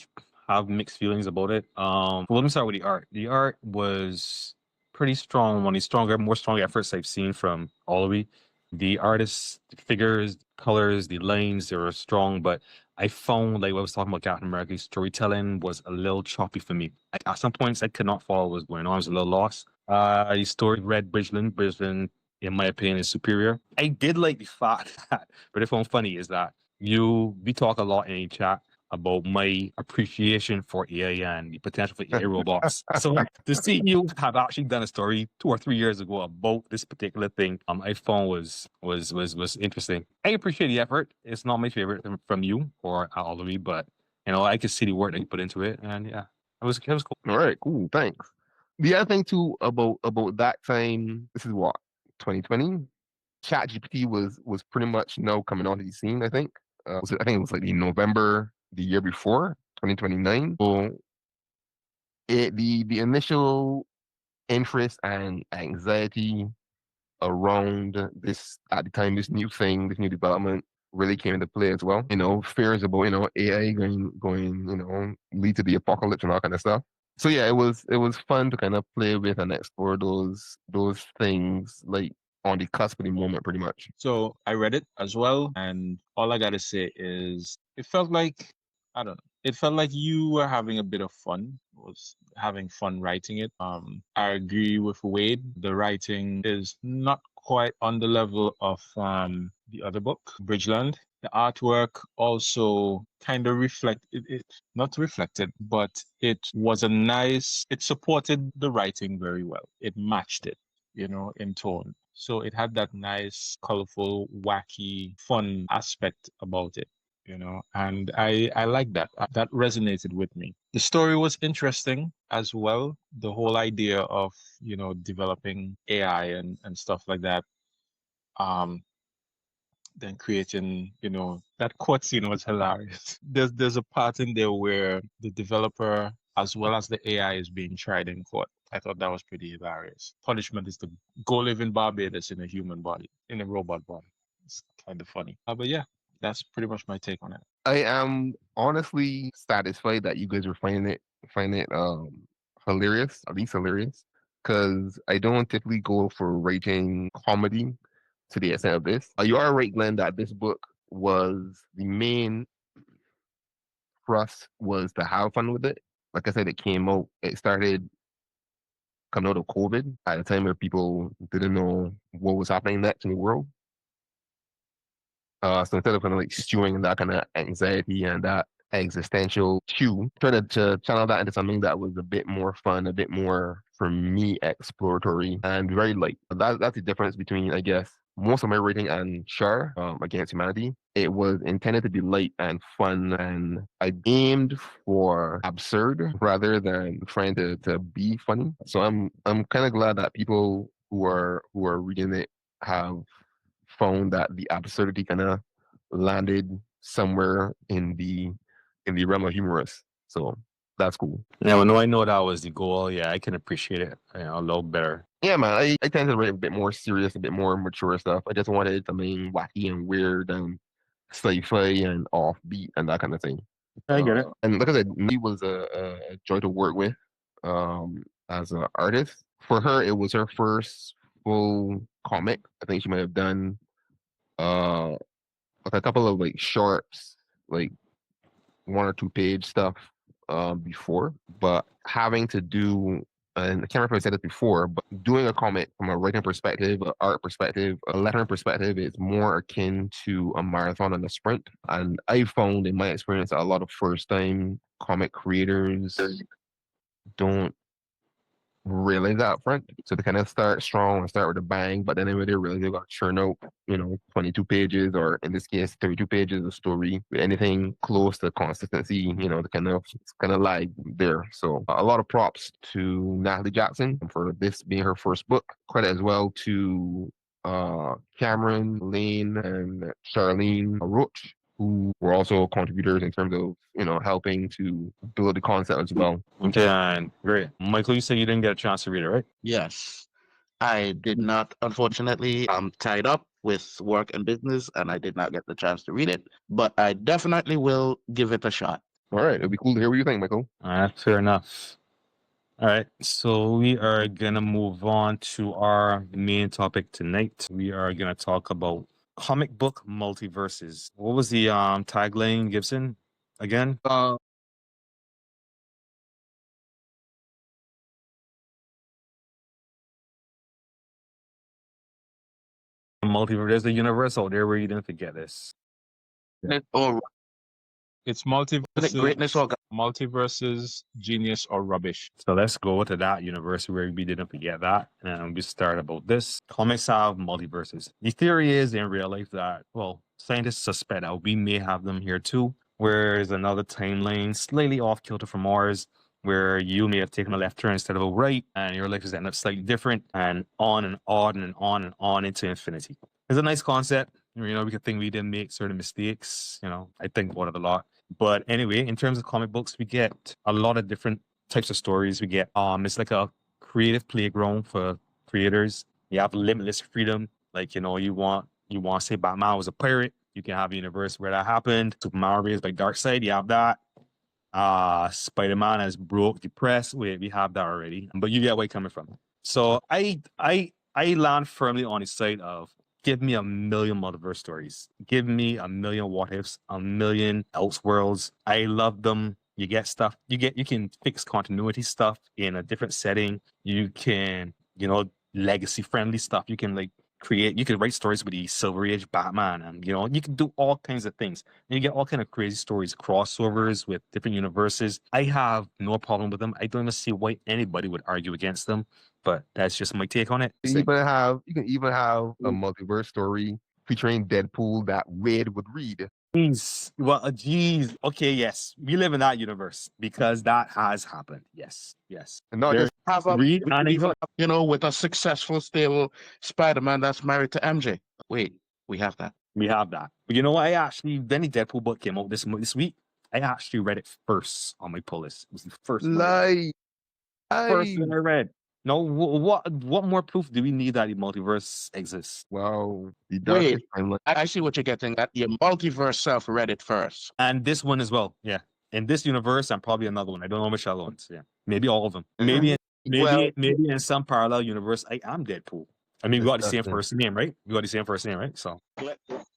have mixed feelings about it. Well, let me start with the art. The art was pretty strong. One of the more strong efforts I've seen from Ollie. The artists, the figures, colors, the lines, they were strong, but I found like what I was talking about Captain America's storytelling was a little choppy for me. At some points I could not follow what was going on. I was a little lost. The story read Bridgeland, in my opinion, is superior. I did like the fact that, but if I'm funny, is that we talk a lot in a chat about my appreciation for AI and the potential for AI robots. So to see you have actually done a story 2 or 3 years ago about this particular thing, I found was interesting. I appreciate the effort. It's not my favorite from you or Ollie, but I could see the work that you put into it, and yeah, it was cool. All right, cool, thanks. The other thing too about that time, this is what 2020. ChatGPT was pretty much coming onto the scene. I think. I think it was like in November the year before, 2029. So the initial interest and anxiety around this at the time, this new thing, this new development really came into play as well. Fears about AI going lead to the apocalypse and all kind of stuff. So yeah, it was fun to kind of play with and explore those things like on the cusp of the moment, pretty much. So I read it as well, and all I gotta say is it felt like, I don't know. It felt like you were having a bit of fun, was having fun writing it. I agree with Wade. The writing is not quite on the level of the other book, Bridgeland. The artwork also kind of not reflected, but it was it supported the writing very well. It matched it, in tone. So it had that nice, colorful, wacky, fun aspect about it, and I like that. That resonated with me. The story was interesting as well. The whole idea of, developing AI and stuff like that. Then creating, that quote scene was hilarious. There's a part in there where the developer as well as the AI is being tried in court. I thought that was pretty hilarious. Punishment is to go live in Barbados in a human body, in a robot body. It's kind of funny. But yeah, that's pretty much my take on it. I am honestly satisfied that you guys were finding it hilarious, at least hilarious, because I don't typically go for writing comedy to the extent of this. You are right, Glenn, that this book was the main thrust was to have fun with it. Like I said, it started coming out of COVID at a time where people didn't know what was happening next in the world. So instead of kind of like stewing in that kind of anxiety and that existential chew, try to channel that into something that was a bit more fun, a bit more, for me, exploratory and very light. That's the difference between, I guess, most of my writing and Char, Against Humanity. It was intended to be light and fun, and I aimed for absurd rather than trying to be funny. So I'm kind of glad that people who are reading it have found that the absurdity kind of landed somewhere in the realm of humorous. So that's cool. Yeah, well, no, I know that was the goal. Yeah, I can appreciate it a little better. Yeah, man, I tend to write a bit more serious, a bit more mature stuff. I just wanted something wacky and weird and sci-fi and offbeat and that kind of thing. I get it. And like I said, Lee was a joy to work with as an artist. For her, it was her first full comic. I think she might have done like a couple of like shorts, like 1 or 2 page stuff before, but having to do, and I can't remember if I said it before, but doing a comic from a writing perspective, an art perspective, a lettering perspective is more akin to a marathon and a sprint. And I found in my experience that a lot of first time comic creators don't realize that up front. So they kind of start strong and start with a bang, but then they realize they got to churn out, 22 pages, or in this case, 32 pages of story. Anything close to consistency, the kind of lag there. So a lot of props to Natalie Jackson for this being her first book. Credit as well to Cameron, Lane, and Charlene Roach, who were also contributors in terms of, helping to build the concept as well. Okay, and great. Michael, you said you didn't get a chance to read it, right? Yes, I did not. Unfortunately, I'm tied up with work and business, and I did not get the chance to read it. But I definitely will give it a shot. All right, it'll be cool to hear what you think, Michael. That's fair enough. All right, so we are gonna move on to our main topic tonight. We are gonna talk about comic book multiverses. What was the tagline, Gibson, again? Multiverse. There's a universe out there where you didn't forget this. Or It's multiverses, greatness or multiverses, genius or rubbish. So let's go to that universe where we didn't forget that. And we start about this. Comics have multiverses. The theory is in real life that, well, scientists suspect that we may have them here too, where there's another timeline slightly off kilter from ours, where you may have taken a left turn instead of a right, and your life is ended up slightly different, and on and on and on and on into infinity. It's a nice concept. We could think we didn't make certain mistakes. I think about it a lot. But anyway, in terms of comic books, we get a lot of different types of stories. We get it's like a creative playground for creators. You have limitless freedom. Like, you want to say Batman was a pirate, you can have a universe where that happened. Superman raised by Darkseid, you have that. Spider-Man is broke, depressed. We have that already. But you get where I'm coming from. So I land firmly on the side of give me a million multiverse stories. Give me a million what ifs, a million Elseworlds. I love them. You get stuff. You can fix continuity stuff in a different setting. You can, legacy friendly stuff. You can you can write stories with the Silver Age Batman, and you can do all kinds of things. And you get all kind of crazy stories, crossovers with different universes. I have no problem with them. I don't even see why anybody would argue against them. But that's just my take on it. You can even have a multiverse story featuring Deadpool that Wade would read. Jeez. Well, jeez. Okay, yes. We live in that universe because that has happened. Yes. And not There- just Have a Read and even, enjoy. with a successful, stable Spider-Man that's married to MJ. Wait, we have that. We have that. But you know what? Any Deadpool book came out this week. I actually read it first on my pull list. It was the first one. First one I read. No, what more proof do we need that the multiverse exists? Wow. The Wait. darkest timeline. I see what you're getting at. Your multiverse self read it first. And this one as well. Yeah. In this universe, and probably another one. I don't know which other ones. Yeah. Maybe all of them. Maybe in some parallel universe, I am Deadpool. I mean, we got the same first name, right? So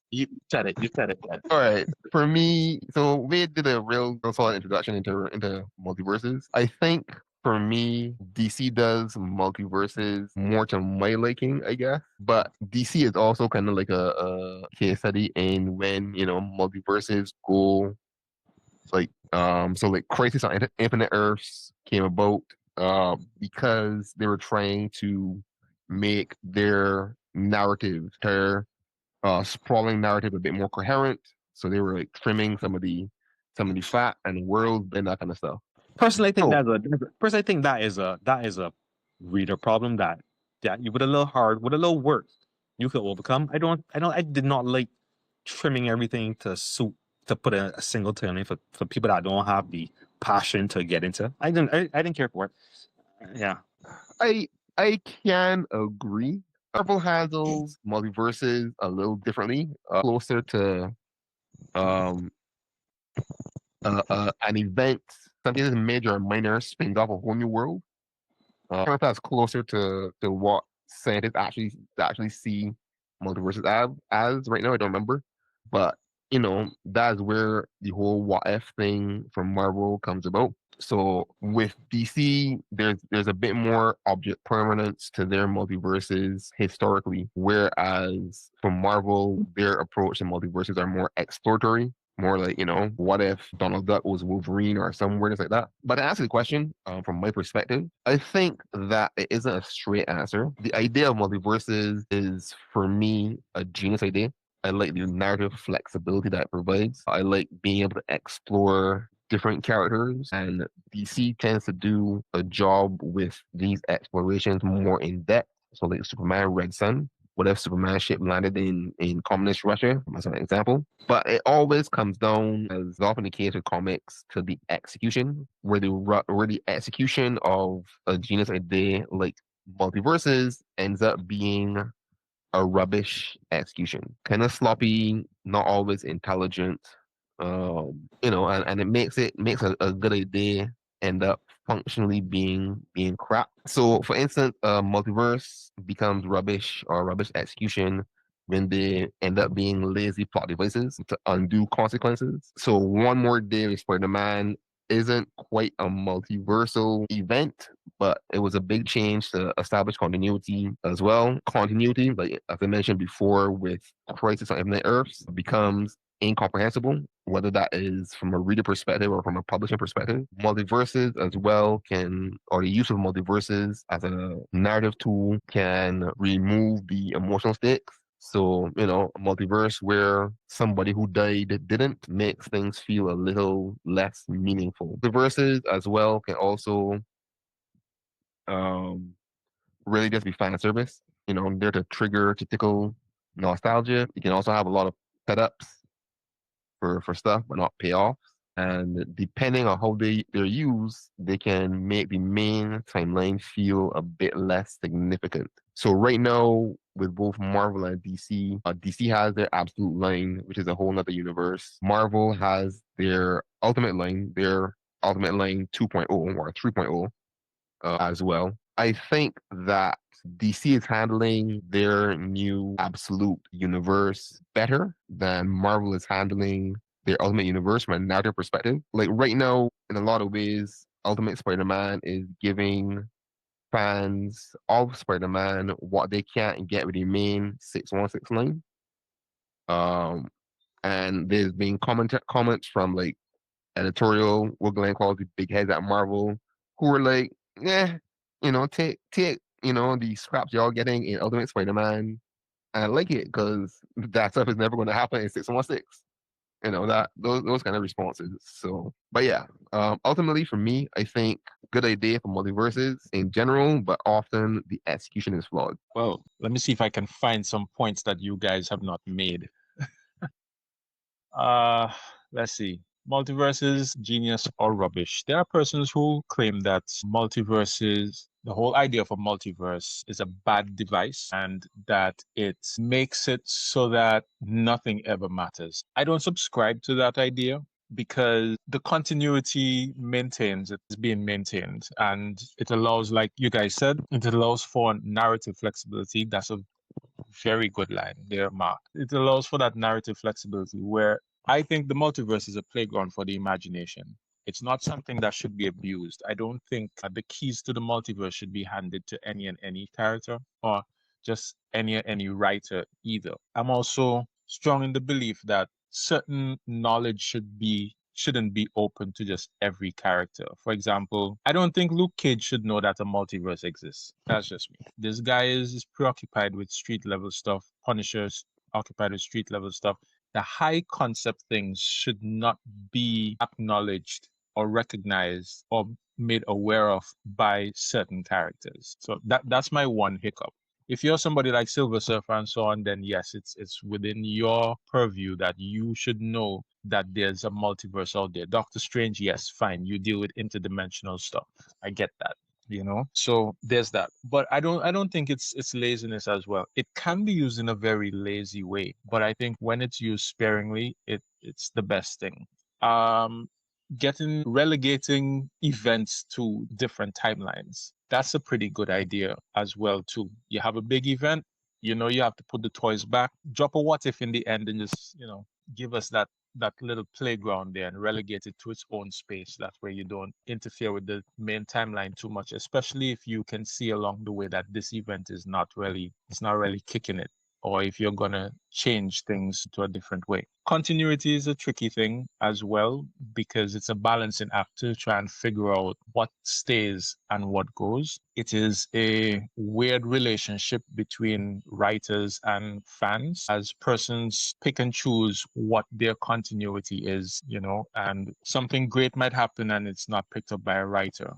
You said it. All right. For me, so we did a real solid introduction into multiverses. I think for me, DC does multiverses more to my liking, I guess. But DC is also kind of like a case study in when, multiverses go like Crisis on Infinite Earths came about because they were trying to make their narrative, their sprawling narrative, a bit more coherent. So they were trimming some of the fat and world and that kind of stuff. personally, I think that is a reader problem that you with a little work you could overcome. I did not like trimming everything to put a single turn for people that don't have the passion to get into. I didn't care for it. Yeah. I can agree. Marvel handles multiverses a little differently, closer to an event, something that's major or minor, spins off a whole new world. That's closer to what scientists actually see multiverses as right now. I don't remember, but that's where the whole what if thing from Marvel comes about. So with DC, there's a bit more object permanence to their multiverses historically, whereas for Marvel, their approach to multiverses are more exploratory, more like, what if Donald Duck was Wolverine or some weirdness like that. But to answer the question, from my perspective, I think that it isn't a straight answer. The idea of multiverses is, for me, a genius idea. I like the narrative flexibility that it provides. I like being able to explore different characters, and DC tends to do a job with these explorations more in depth. So like Superman Red Sun, what if Superman ship landed in communist Russia, as an example. But it always comes down, as often the case with comics, to the execution, where the execution of a genius idea like multiverses ends up being a rubbish execution. Kind of sloppy, not always intelligent. And it makes a good idea end up functionally being crap. So for instance, multiverse becomes rubbish or rubbish execution when they end up being lazy plot devices to undo consequences. So One More Day with Spider-Man isn't quite a multiversal event, but it was a big change to establish continuity as well. Continuity, like as I mentioned before, with Crisis on Infinite Earths becomes incomprehensible, whether that is from a reader perspective or from a publishing perspective. Multiverses as well or the use of multiverses as a narrative tool can remove the emotional stakes. So, a multiverse where somebody who died didn't makes things feel a little less meaningful. Multiverses as well can also um, really just be fan service. They're to tickle nostalgia. You can also have a lot of setups for stuff, but not payoffs. And depending on how they're used, they can make the main timeline feel a bit less significant. So right now, with both Marvel and DC, DC has their absolute line, which is a whole nother universe. Marvel has their ultimate line 2.0 or 3.0 as well. I think that DC is handling their new absolute universe better than Marvel is handling their Ultimate Universe from a narrative perspective. Like right now, in a lot of ways, Ultimate Spider-Man is giving fans of Spider-Man what they can't get with the main 616 line. And there's been comments from like editorial, what Glenn calls the big heads at Marvel, who were like, take the scraps y'all getting in Ultimate Spider-Man. And I like it because that stuff is never going to happen in 616. That those kind of responses. So, but yeah, ultimately for me, I think good idea for multiverses in general, but often the execution is flawed. Well, let me see if I can find some points that you guys have not made. Let's see. Multiverses, genius or rubbish. There are persons who claim that multiverses, the whole idea of a multiverse is a bad device and that it makes it so that nothing ever matters. I don't subscribe to that idea because the continuity is being maintained, and it allows, like you guys said, it allows for narrative flexibility. That's a very good line there, Mark. It allows for that narrative flexibility where I think the multiverse is a playground for the imagination. It's not something that should be abused. I don't think the keys to the multiverse should be handed to any and any character or just any and any writer either. I'm also strong in the belief that certain knowledge shouldn't be open to just every character. For example, I don't think Luke Cage should know that a multiverse exists. That's just me. This guy is preoccupied with street level stuff. Punisher's occupied with street level stuff. The high concept things should not be acknowledged or recognized or made aware of by certain characters. So that's my one hiccup. If you're somebody like Silver Surfer and so on, then yes, it's within your purview that you should know that there's a multiverse out there. Doctor Strange, yes, fine, you deal with interdimensional stuff. I get that. So there's that, but I don't think it's laziness as well. It can be used in a very lazy way, but I think when it's used sparingly, it's the best thing. Relegating events to different timelines, that's a pretty good idea as well too. You have a big event, you have to put the toys back, drop a what if in the end, and just give us that little playground there and relegate it to its own space. That way you don't interfere with the main timeline too much, especially if you can see along the way that this event is not really kicking it, or if you're going to change things to a different way. Continuity is a tricky thing as well because it's a balancing act to try and figure out what stays and what goes. It is a weird relationship between writers and fans as persons pick and choose what their continuity is, and something great might happen and it's not picked up by a writer,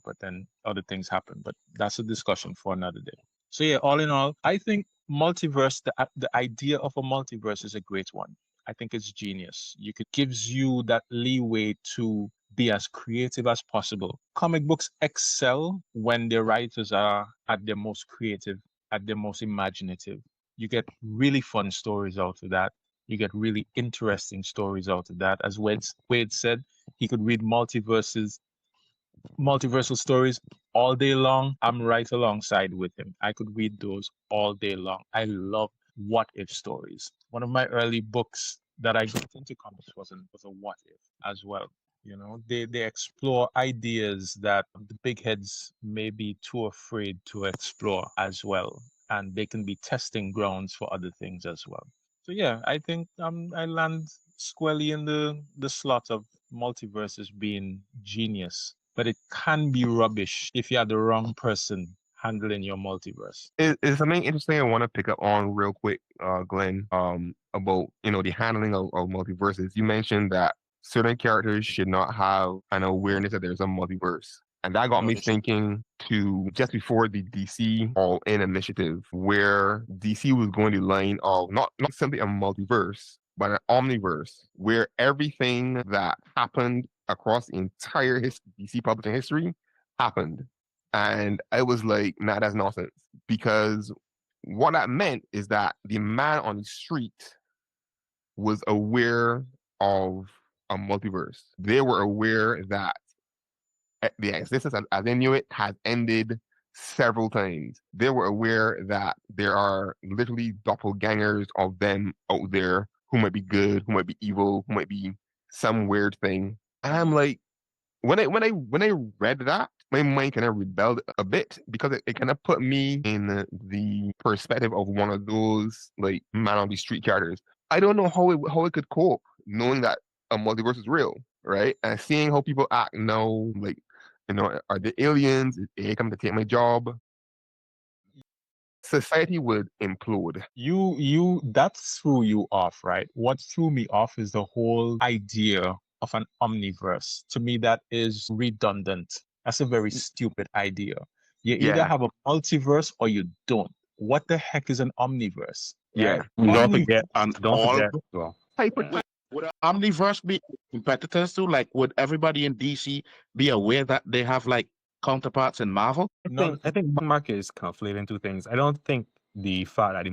but then other things happen. But that's a discussion for another day. So yeah, all in all, I think multiverse, the idea of a multiverse is a great one. I think it's genius. Gives you that leeway to be as creative as possible. Comic books excel when their writers are at their most creative, at their most imaginative. You get really fun stories out of that. You get really interesting stories out of that. As Wade said, he could read multiversal stories all day long. I'm right alongside with him. I could read those all day long. I love what if stories. One of my early books that I got into comics was a what if as well. They explore ideas that the big heads may be too afraid to explore as well, and they can be testing grounds for other things as well. So yeah, I think I land squarely in the slot of multiverses being genius, but it can be rubbish if you have the wrong person handling your multiverse. Is something interesting I want to pick up on real quick, Glenn, about, the handling of multiverses. You mentioned that certain characters should not have an awareness that there's a multiverse. And that got No, me they should. thinking to just before the DC All In initiative, where DC was going the line of not simply a multiverse, but an omniverse, where everything that happened across the entire DC publishing history happened. And I was like, nah, that's nonsense. Because what that meant is that the man on the street was aware of a multiverse. They were aware that the existence as they knew it has ended several times. They were aware that there are literally doppelgangers of them out there who might be good, who might be evil, who might be some weird thing. And I'm like, when I read that, my mind kind of rebelled a bit because it kind of put me in the perspective of one of those like man on the street characters. I don't know how it could cope knowing that a multiverse is real, right? And seeing how people act now, like, are the aliens? Is AI coming to take my job? Society would implode. That threw you off, right? What threw me off is the whole idea of an omniverse. To me, that is redundant. That's a very stupid idea. You either Yeah, have a multiverse or you don't. What the heck is an omniverse? yeah. Don't Omni- forget. And Don't all forget. Well, Hyper. would Omniverse be competitors too? Like, would everybody in DC be aware that they have like counterparts in Marvel? I think Mark is conflating two things. I don't think the fact that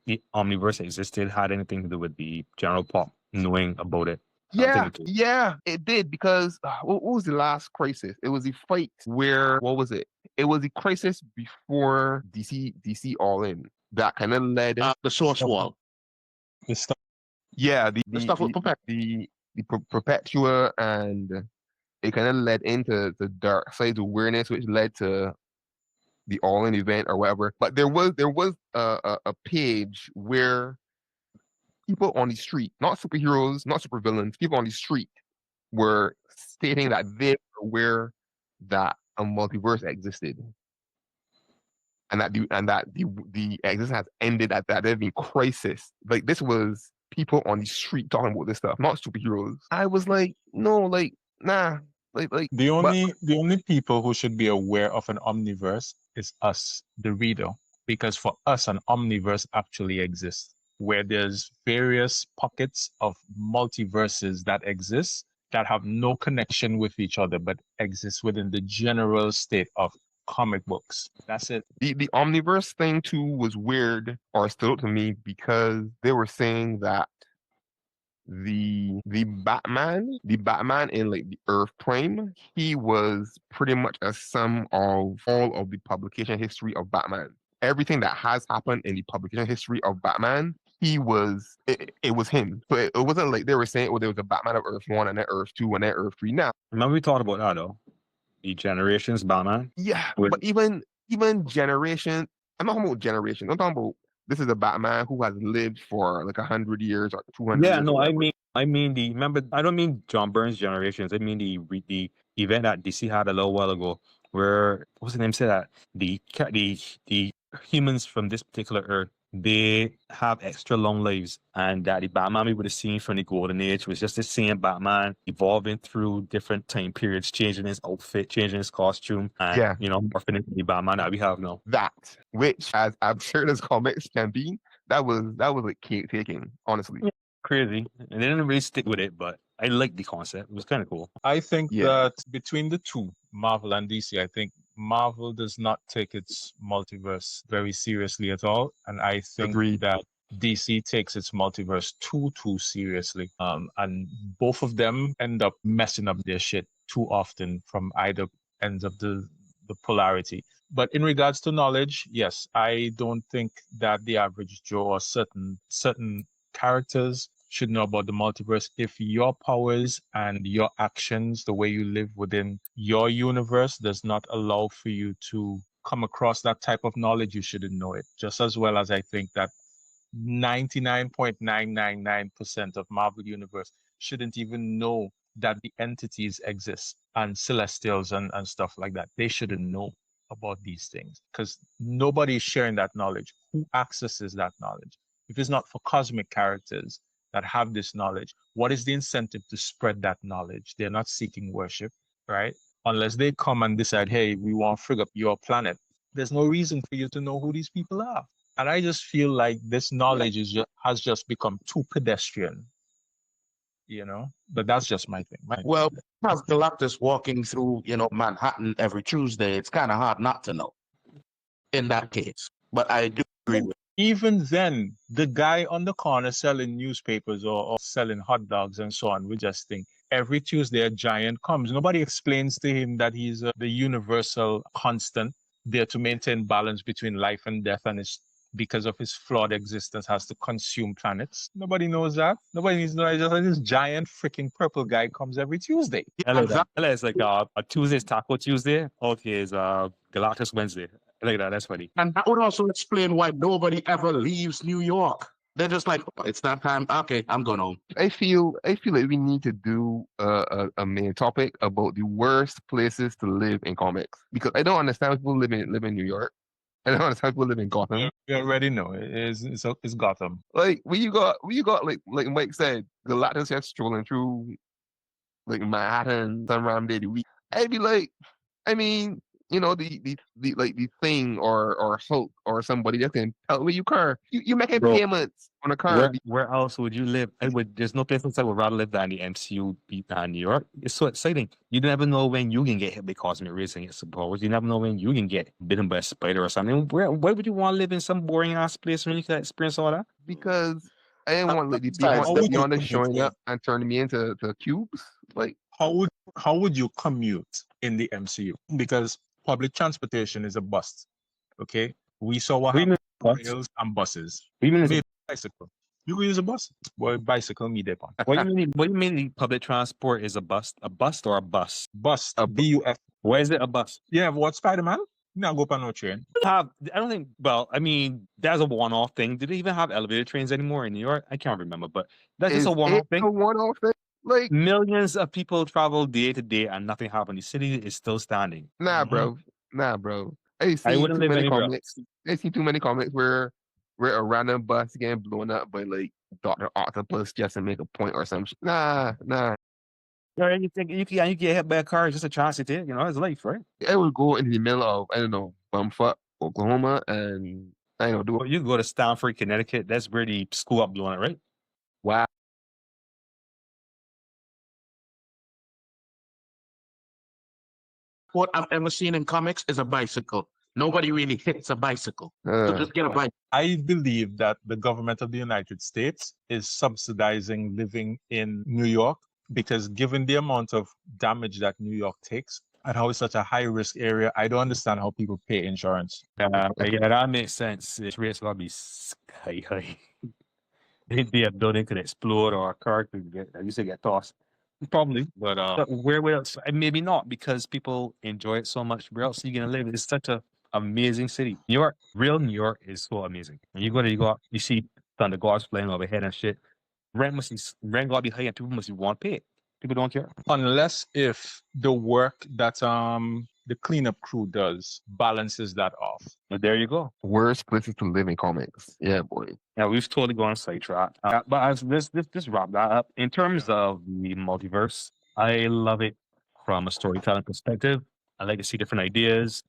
the omniverse existed had anything to do with the general pop knowing about it. I don't think it did. Yeah, it did because what was the last crisis? It was the fight where what was it? It was the crisis before DC All In that kind of led. The Source Stuff- Wall. the stuff Yeah, The stuff with Perpetua, and it kind of led into the dark side's awareness, which led to the All In event or whatever. But there was a page where people on the street, not superheroes, not supervillains, people on the street were stating that they were aware that a multiverse existed. And that the existence has ended at that. There'd been crisis. Like this was people on the street talking about this stuff, not superheroes. I was like, no, like, nah. Like the but- only people who should be aware of an omniverse is us, the reader, because for us an omniverse actually exists, where there's various pockets of multiverses that exist that have no connection with each other but exist within the general state of comic books. That's it. the omniverse thing too was weird or stood out to me because they were saying that the Batman in like the Earth Prime, he was pretty much a sum of all of the publication history of Batman. Everything that has happened in the publication history of Batman, it was him. So it wasn't like they were saying, oh, there was a Batman of Earth 1 and then Earth 2 and then Earth 3. Now, Remember we talked about that though? The Generations Batman. yeah, With- but even generation, I'm not talking about generation. I'm talking about this is a Batman who has lived for like 100 years or 200 Yeah, years. no, or I whatever. mean the remember. I don't mean John Burns Generations. I mean the event that DC had a little while ago, where what's the name? Said that the humans from this particular Earth, they have extra long lives, and that the Batman we would have seen from the Golden Age was just the same Batman evolving through different time periods, changing his outfit, changing his costume, and Yeah. morphing into the Batman that we have now. That, which as absurd as comics can be, that was like cake taking, honestly. Yeah. Crazy, and they didn't really stick with it, but I like the concept. It was kind of cool. I think Yeah. that between the two, Marvel and DC, I think Marvel does not take its multiverse very seriously at all. And I think Agreed. that DC takes its multiverse too seriously. And both of them end up messing up their shit too often from either ends of the polarity. But in regards to knowledge, yes, I don't think that the average Joe or certain characters should know about the multiverse if your powers and your actions, the way you live within your universe, does not allow for you to come across that type of knowledge. You shouldn't know it. Just as well as I think that 99.999% of Marvel Universe shouldn't even know that the entities exist and celestials and stuff like that. They shouldn't know about these things because nobody is sharing that knowledge. Who accesses that knowledge? If it's not for cosmic characters that have this knowledge, what is the incentive to spread that knowledge? They're not seeking worship, right? Unless they come and decide, hey, we want to frig up your planet. There's no reason for you to know who these people are. And I just feel like this knowledge has just become too pedestrian, but that's just my thing. Well, as Galactus walking through, Manhattan every Tuesday, it's kind of hard not to know in that case. But I do agree with Even then, the guy on the corner selling newspapers or selling hot dogs and so on, we just think every Tuesday a giant comes. Nobody explains to him that he's the universal constant there to maintain balance between life and death, and it's because of his flawed existence has to consume planets. Nobody knows that. Nobody needs to know. It's just like this giant freaking purple guy comes every Tuesday. I like that. It's like a Tuesday's Taco Tuesday. Okay, it's Galactus Wednesday. I like that. That's funny. And that would also explain why nobody ever leaves New York. They're just like, oh, it's that time. Okay, I'm going home. I feel like we need to do a main topic about the worst places to live in comics because I don't understand people live in New York. I don't understand people live in Gotham. You already know it's Gotham. Like when you got like Mike said, Galactus just strolling through like Manhattan some random day of the week. I'd be like, I mean, the thing or Hulk or somebody that can help with your car. You making Bro, payments on a car. Where else would you live? There's no place else I would rather live than the MCU than New York. It's so exciting. You never know when you can get hit by cosmic rays and get suppose. You never know when you can get bitten by a spider or something. Why would you want to live in some boring ass place when you can experience all that? Because I didn't want like How would you beyond showing up and turning me into cubes. Like how would you commute in the MCU? Because public transportation is a bust. Okay, we saw what happened with rails and buses. Maybe bicycle. You can use a bus. Well, bicycle me there. What do you mean the public transport is a bust? A bust or a bus? Bus. BUS. Why is it a bus? Yeah, what Spider-Man? Now go on no train. I don't think. Well, I mean, that's a one-off thing. Do they even have elevator trains anymore in New York? I can't remember, but that's just a one-off thing. A one-off thing. Like millions of people travel day to day and nothing happened. The city is still standing. Nah, bro. I wouldn't live anywhere else. I see too many comics where a random bus getting blown up by like Dr. Octopus just to make a point or something. Nah. Yeah, you think you get hit by a car? It's just a chance to take. It's life, right? I would go into the middle of Bumfuck, Oklahoma, and You go to Stamford, Connecticut. That's where the school up blowing it, right? Wow. What I've ever seen in comics is a bicycle. Nobody really hits a bicycle. So just get a bike. I believe that the government of the United States is subsidizing living in New York because given the amount of damage that New York takes and how it's such a high risk area, I don't understand how people pay insurance. Yeah, that makes sense. Its rates gotta be sky high. A building could explode or a car could get tossed. Probably, but where else? Maybe not because people enjoy it so much. Where else are you gonna live? It's such a amazing city. New York, real New York is so amazing. When you go, you see thunder gods flying overhead and shit. Rent gotta be high and people must want to pay it. People don't care. Unless if the work that the cleanup crew does balances that off. But there you go. Worst places to live in comics. Yeah, boy. Yeah, we've totally gone sidetrack. But as this wrap that up. In terms of the multiverse, I love it from a storytelling perspective. I like to see different ideas,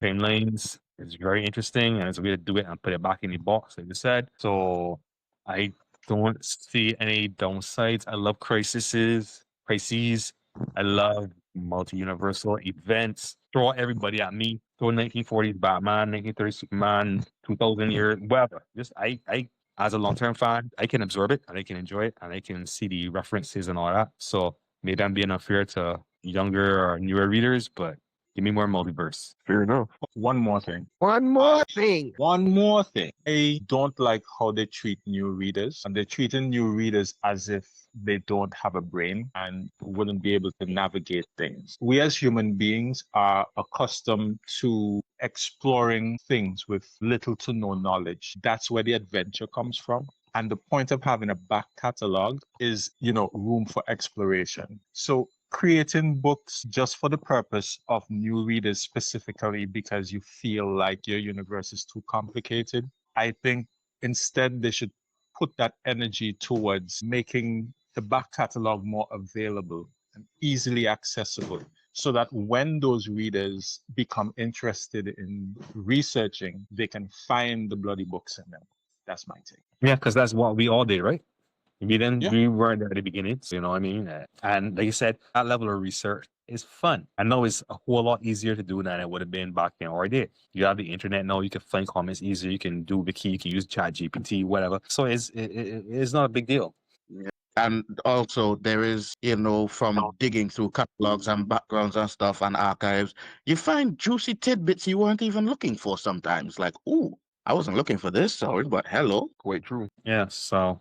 timelines. It's very interesting, and it's a way to do it and put it back in the box, like you said. So I don't see any downsides. I love crises. I love multi-universal events. Throw everybody at me. Throw 1940s Batman, 1930s Superman, 2000 years, whatever. Just I as a long-term fan, I can absorb it and I can enjoy it and I can see the references and all that. So maybe I'm being unfair to younger or newer readers, but give me more multiverse. Fair enough. One more thing. I don't like how they treat new readers, and they're treating new readers as if they don't have a brain and wouldn't be able to navigate things. We as human beings are accustomed to exploring things with little to no knowledge. That's where the adventure comes from. And the point of having a back catalog is, room for exploration. So creating books just for the purpose of new readers specifically because you feel like your universe is too complicated. I think instead they should put that energy towards making the back catalog more available and easily accessible so that when those readers become interested in researching, they can find the bloody books in them. That's my take. Yeah, because that's what we all did, right? Yeah. We weren't there at the beginning, so you know what I mean? And like you said, that level of research is fun. I know it's a whole lot easier to do than it would have been back then, or it did. You have the internet now, you can find comments easier, you can do Wiki, you can use Chat GPT, whatever. So it's not a big deal. And also, there is, from digging through catalogs and backgrounds and stuff and archives, you find juicy tidbits you weren't even looking for sometimes. Like, ooh, I wasn't looking for this, sorry, but hello. Quite true. Yeah, so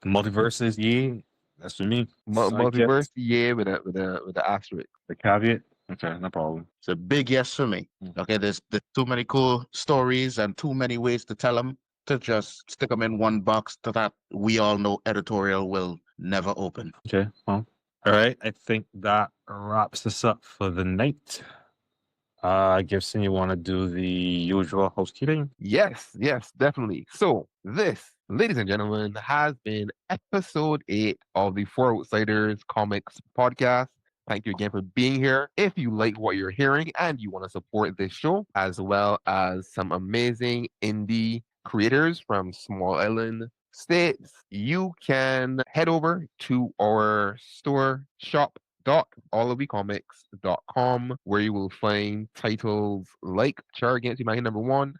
multiverses, yeah, that's for me. So I guess Multiverse, yeah, with a asterisk. the caveat. Okay, no problem. It's a big yes for me. Mm. Okay, there's too many cool stories and too many ways to tell them to just stick them in one box that we all know editorial will never open. Okay, well, all right. I think that wraps us up for the night. Gibson, you want to do the usual housekeeping? Yes, definitely. So this, ladies and gentlemen, has been episode 8 of the Four Outsiders Comics podcast. Thank you again for being here. If you like what you're hearing and you want to support this show, as well as some amazing indie creators from small island states, you can head over to our store shop.allawecomics.com, where you will find titles like Char Against Humanity #1,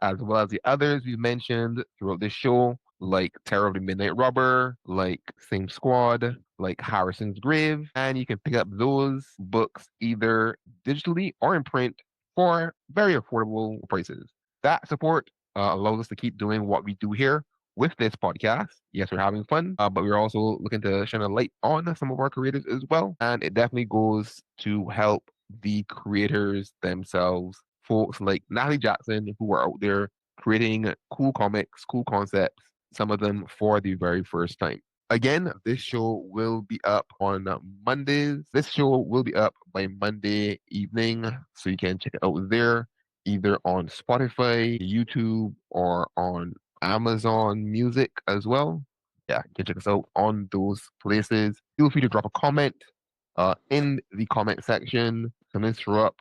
as well as the others we mentioned throughout this show, like Terror of the Midnight Robber, like Same Squad, like Harrison's Grave, and you can pick up those books either digitally or in print for very affordable prices. That support allows us to keep doing what we do here with this podcast. Yes, we're having fun, but we're also looking to shine a light on some of our creators as well, and it definitely goes to help the creators themselves, folks like Natalie Jackson, who are out there creating cool comics, cool concepts, some of them for the very first time. Again, this show will be up on Mondays. This show will be up by Monday evening, so you can check it out there, either on Spotify, YouTube, or on Amazon Music as well. Yeah, you can check us out on those places. Feel free to drop a comment in the comment section. Comments throw up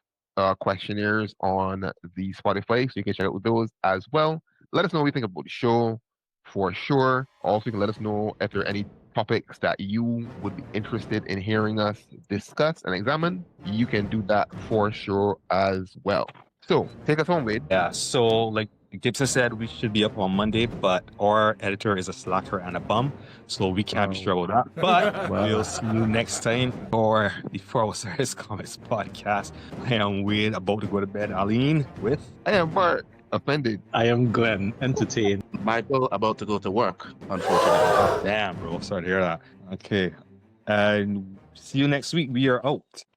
questionnaires on the Spotify, so you can check out those as well. Let us know what you think about the show for sure. Also, you can let us know if there are any topics that you would be interested in hearing us discuss and examine. You can do that for sure as well. So, take us home, Wade. Yeah, so like Gibson said, we should be up on Monday, but our editor is a slacker and a bum, so we can't be sure about that. But we'll see you next time for the Four Outsiders Comics podcast. I am Wade, about to go to bed. Aline with. I am Bart, offended. I am Glenn, entertained. Michael, about to go to work, unfortunately. Damn, bro. Sorry to hear that. Okay. And see you next week. We are out.